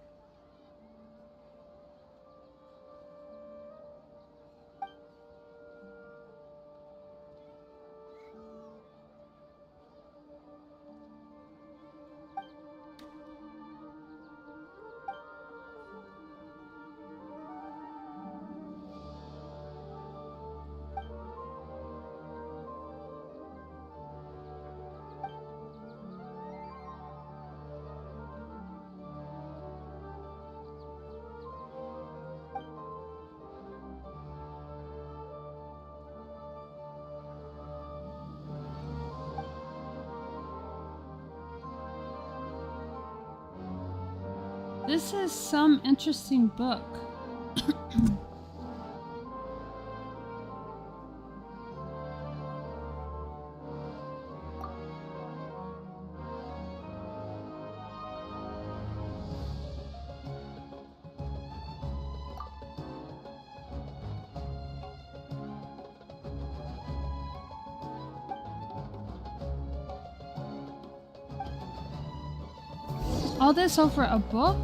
This is some interesting book. All this over a book?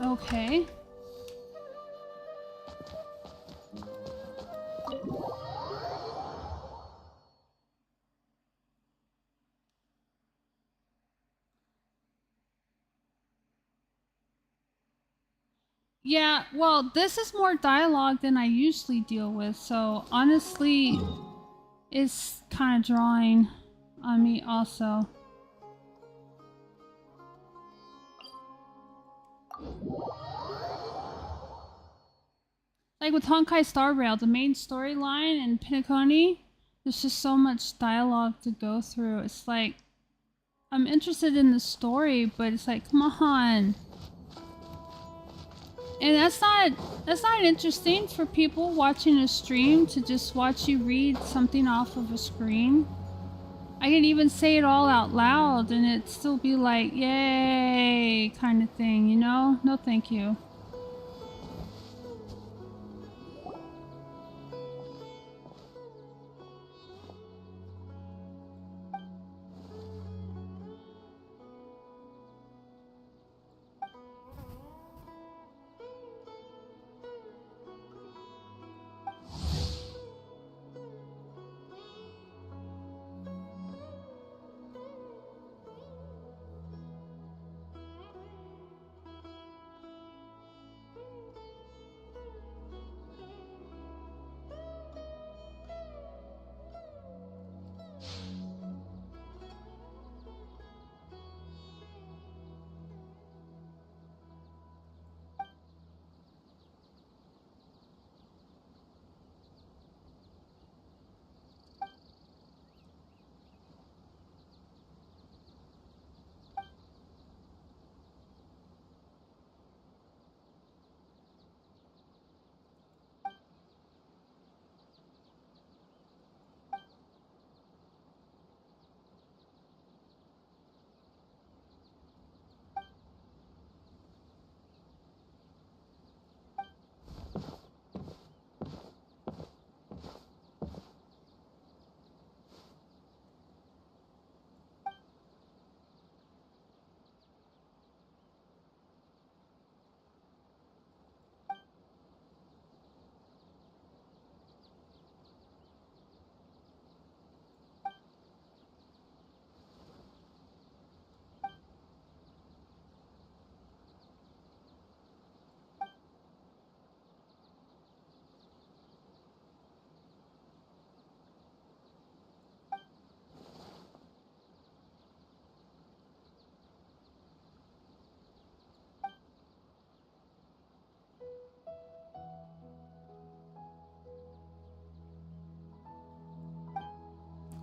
Okay. Yeah, well, this is more dialogue than I usually deal with, so honestly, it's kind of drawing on me also. Like with Honkai Star Rail, the main storyline and Pinaconi, there's just so much dialogue to go through. It's like, I'm interested in the story, but it's like, come on. And that's not interesting for people watching a stream to just watch you read something off of a screen. I can even say it all out loud and it'd still be like, yay, kind of thing, you know? No, thank you.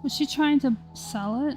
Was she trying to sell it?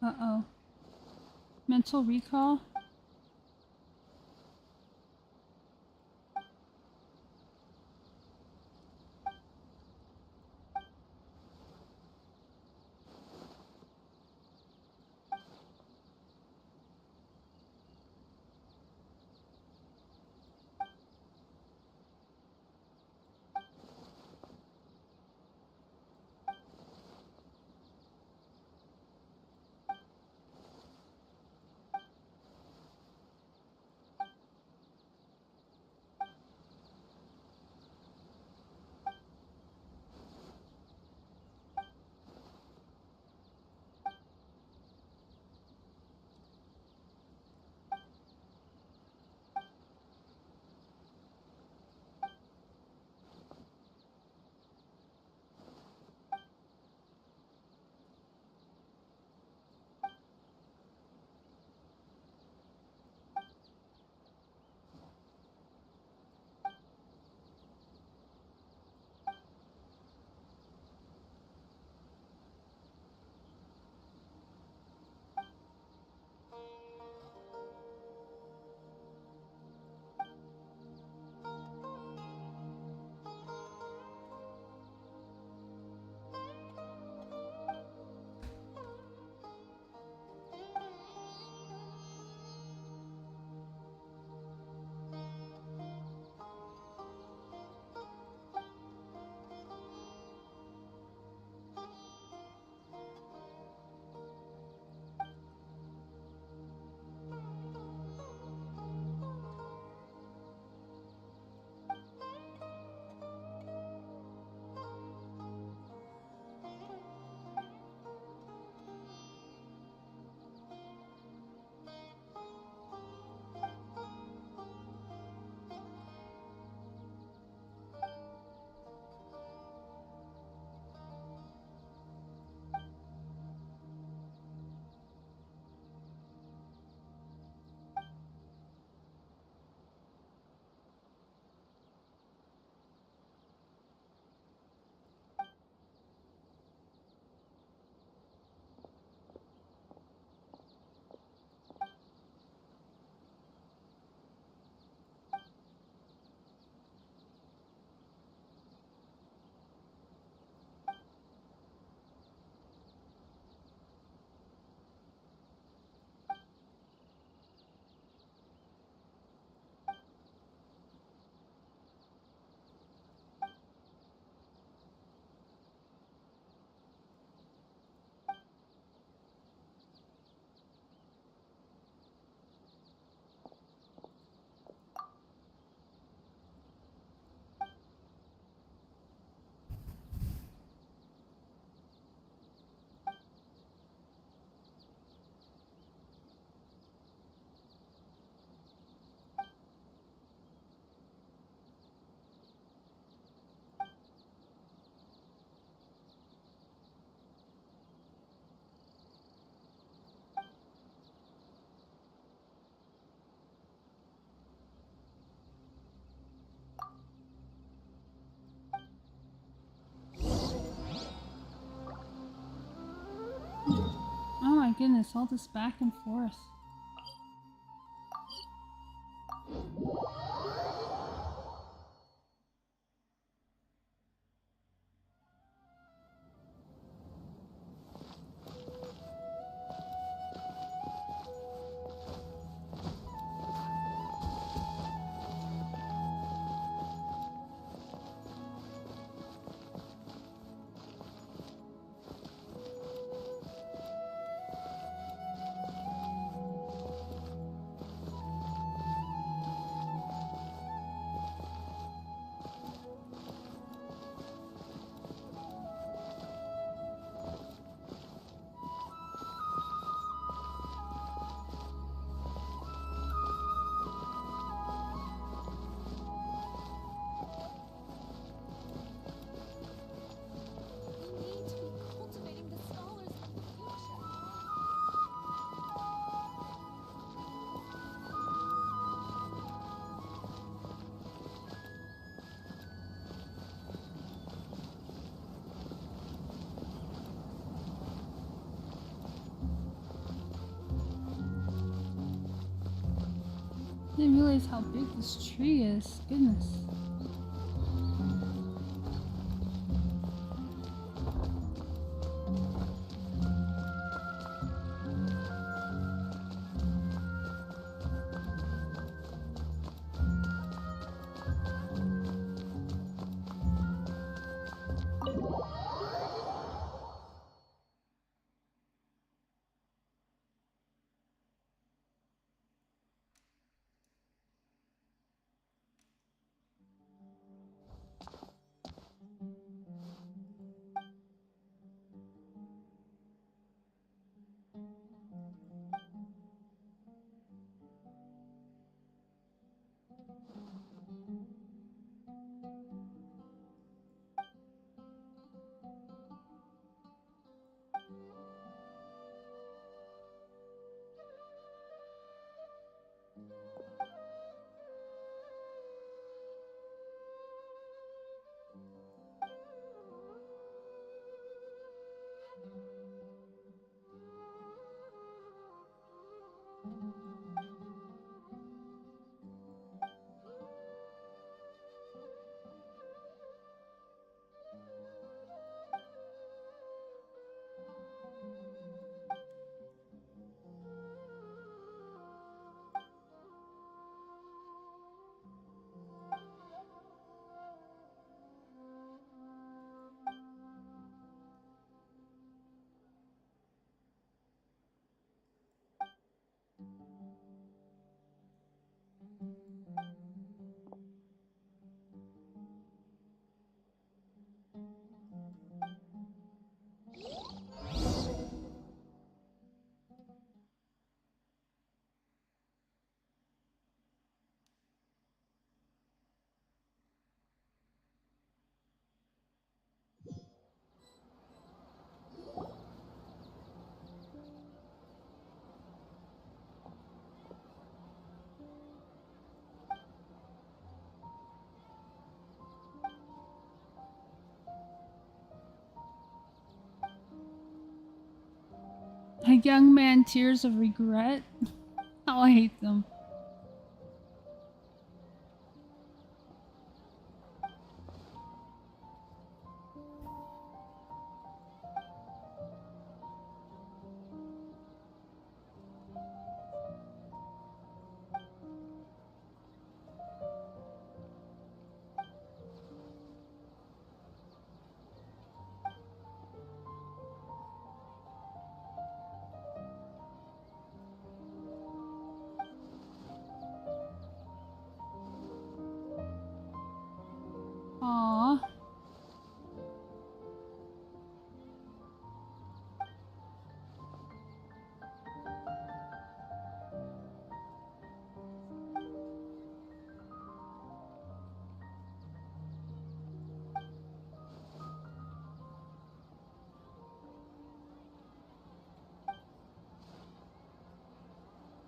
Uh-oh. Mental recall? goodness, all this back and forth. I didn't realize how big this tree is. Goodness. A young man, tears of regret. Oh, I hate them. Aww.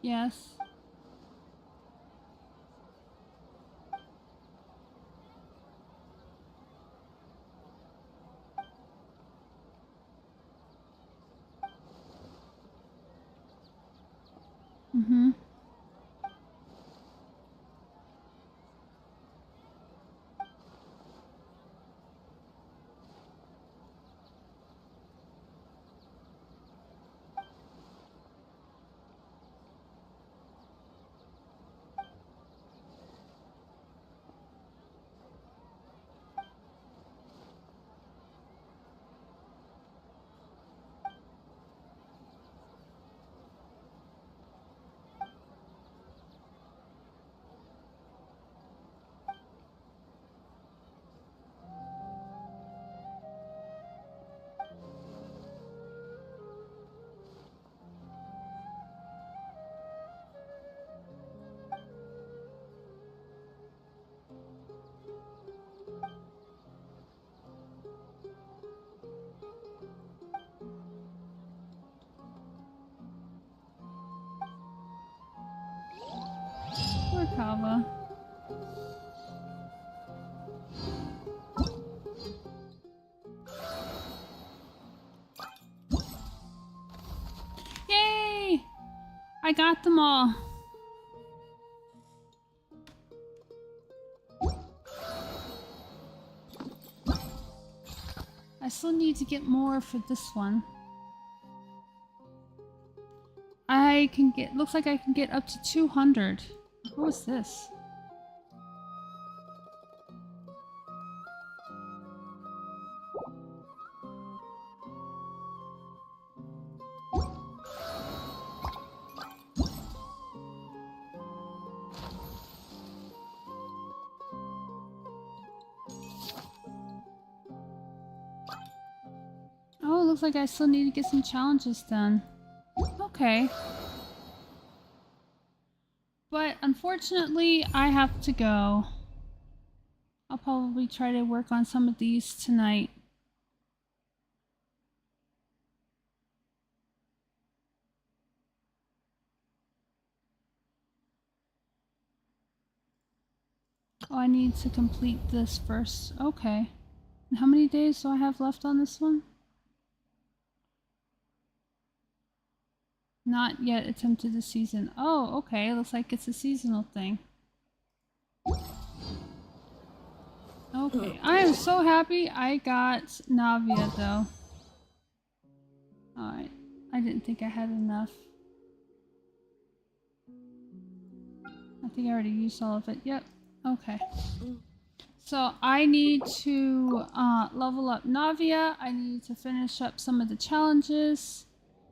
Yes. Mm-hmm. Poor Kava. Yay! I got them all. I still need to get more for this one. I can get, looks like I can get up to 200. What was this? Oh, it looks like I still need to get some challenges done. Okay. But unfortunately, I have to go. I'll probably try to work on some of these tonight. Oh, I need to complete this first. Okay. And how many days do I have left on this one? Not yet attempted the season. Oh, okay. Looks like it's a seasonal thing. Okay. I am so happy I got Navia, though. Alright. I didn't think I had enough. I think I already used all of it. Yep. Okay. So I need to level up Navia. I need to finish up some of the challenges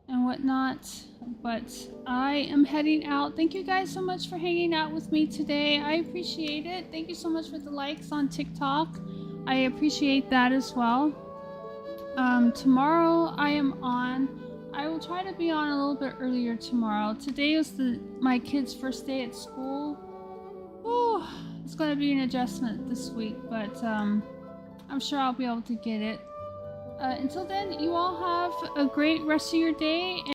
and whatnot, but I am heading out. Thank you guys so much for hanging out with me today. I appreciate it. Thank you so much for the likes on TikTok. I appreciate that as well. Tomorrow I am on. I will try to be on a little bit earlier tomorrow. Today is my kids' first day at school. Whew, it's going to be an adjustment this week, but I'm sure I'll be able to get it. Until then, you all have a great rest of your day.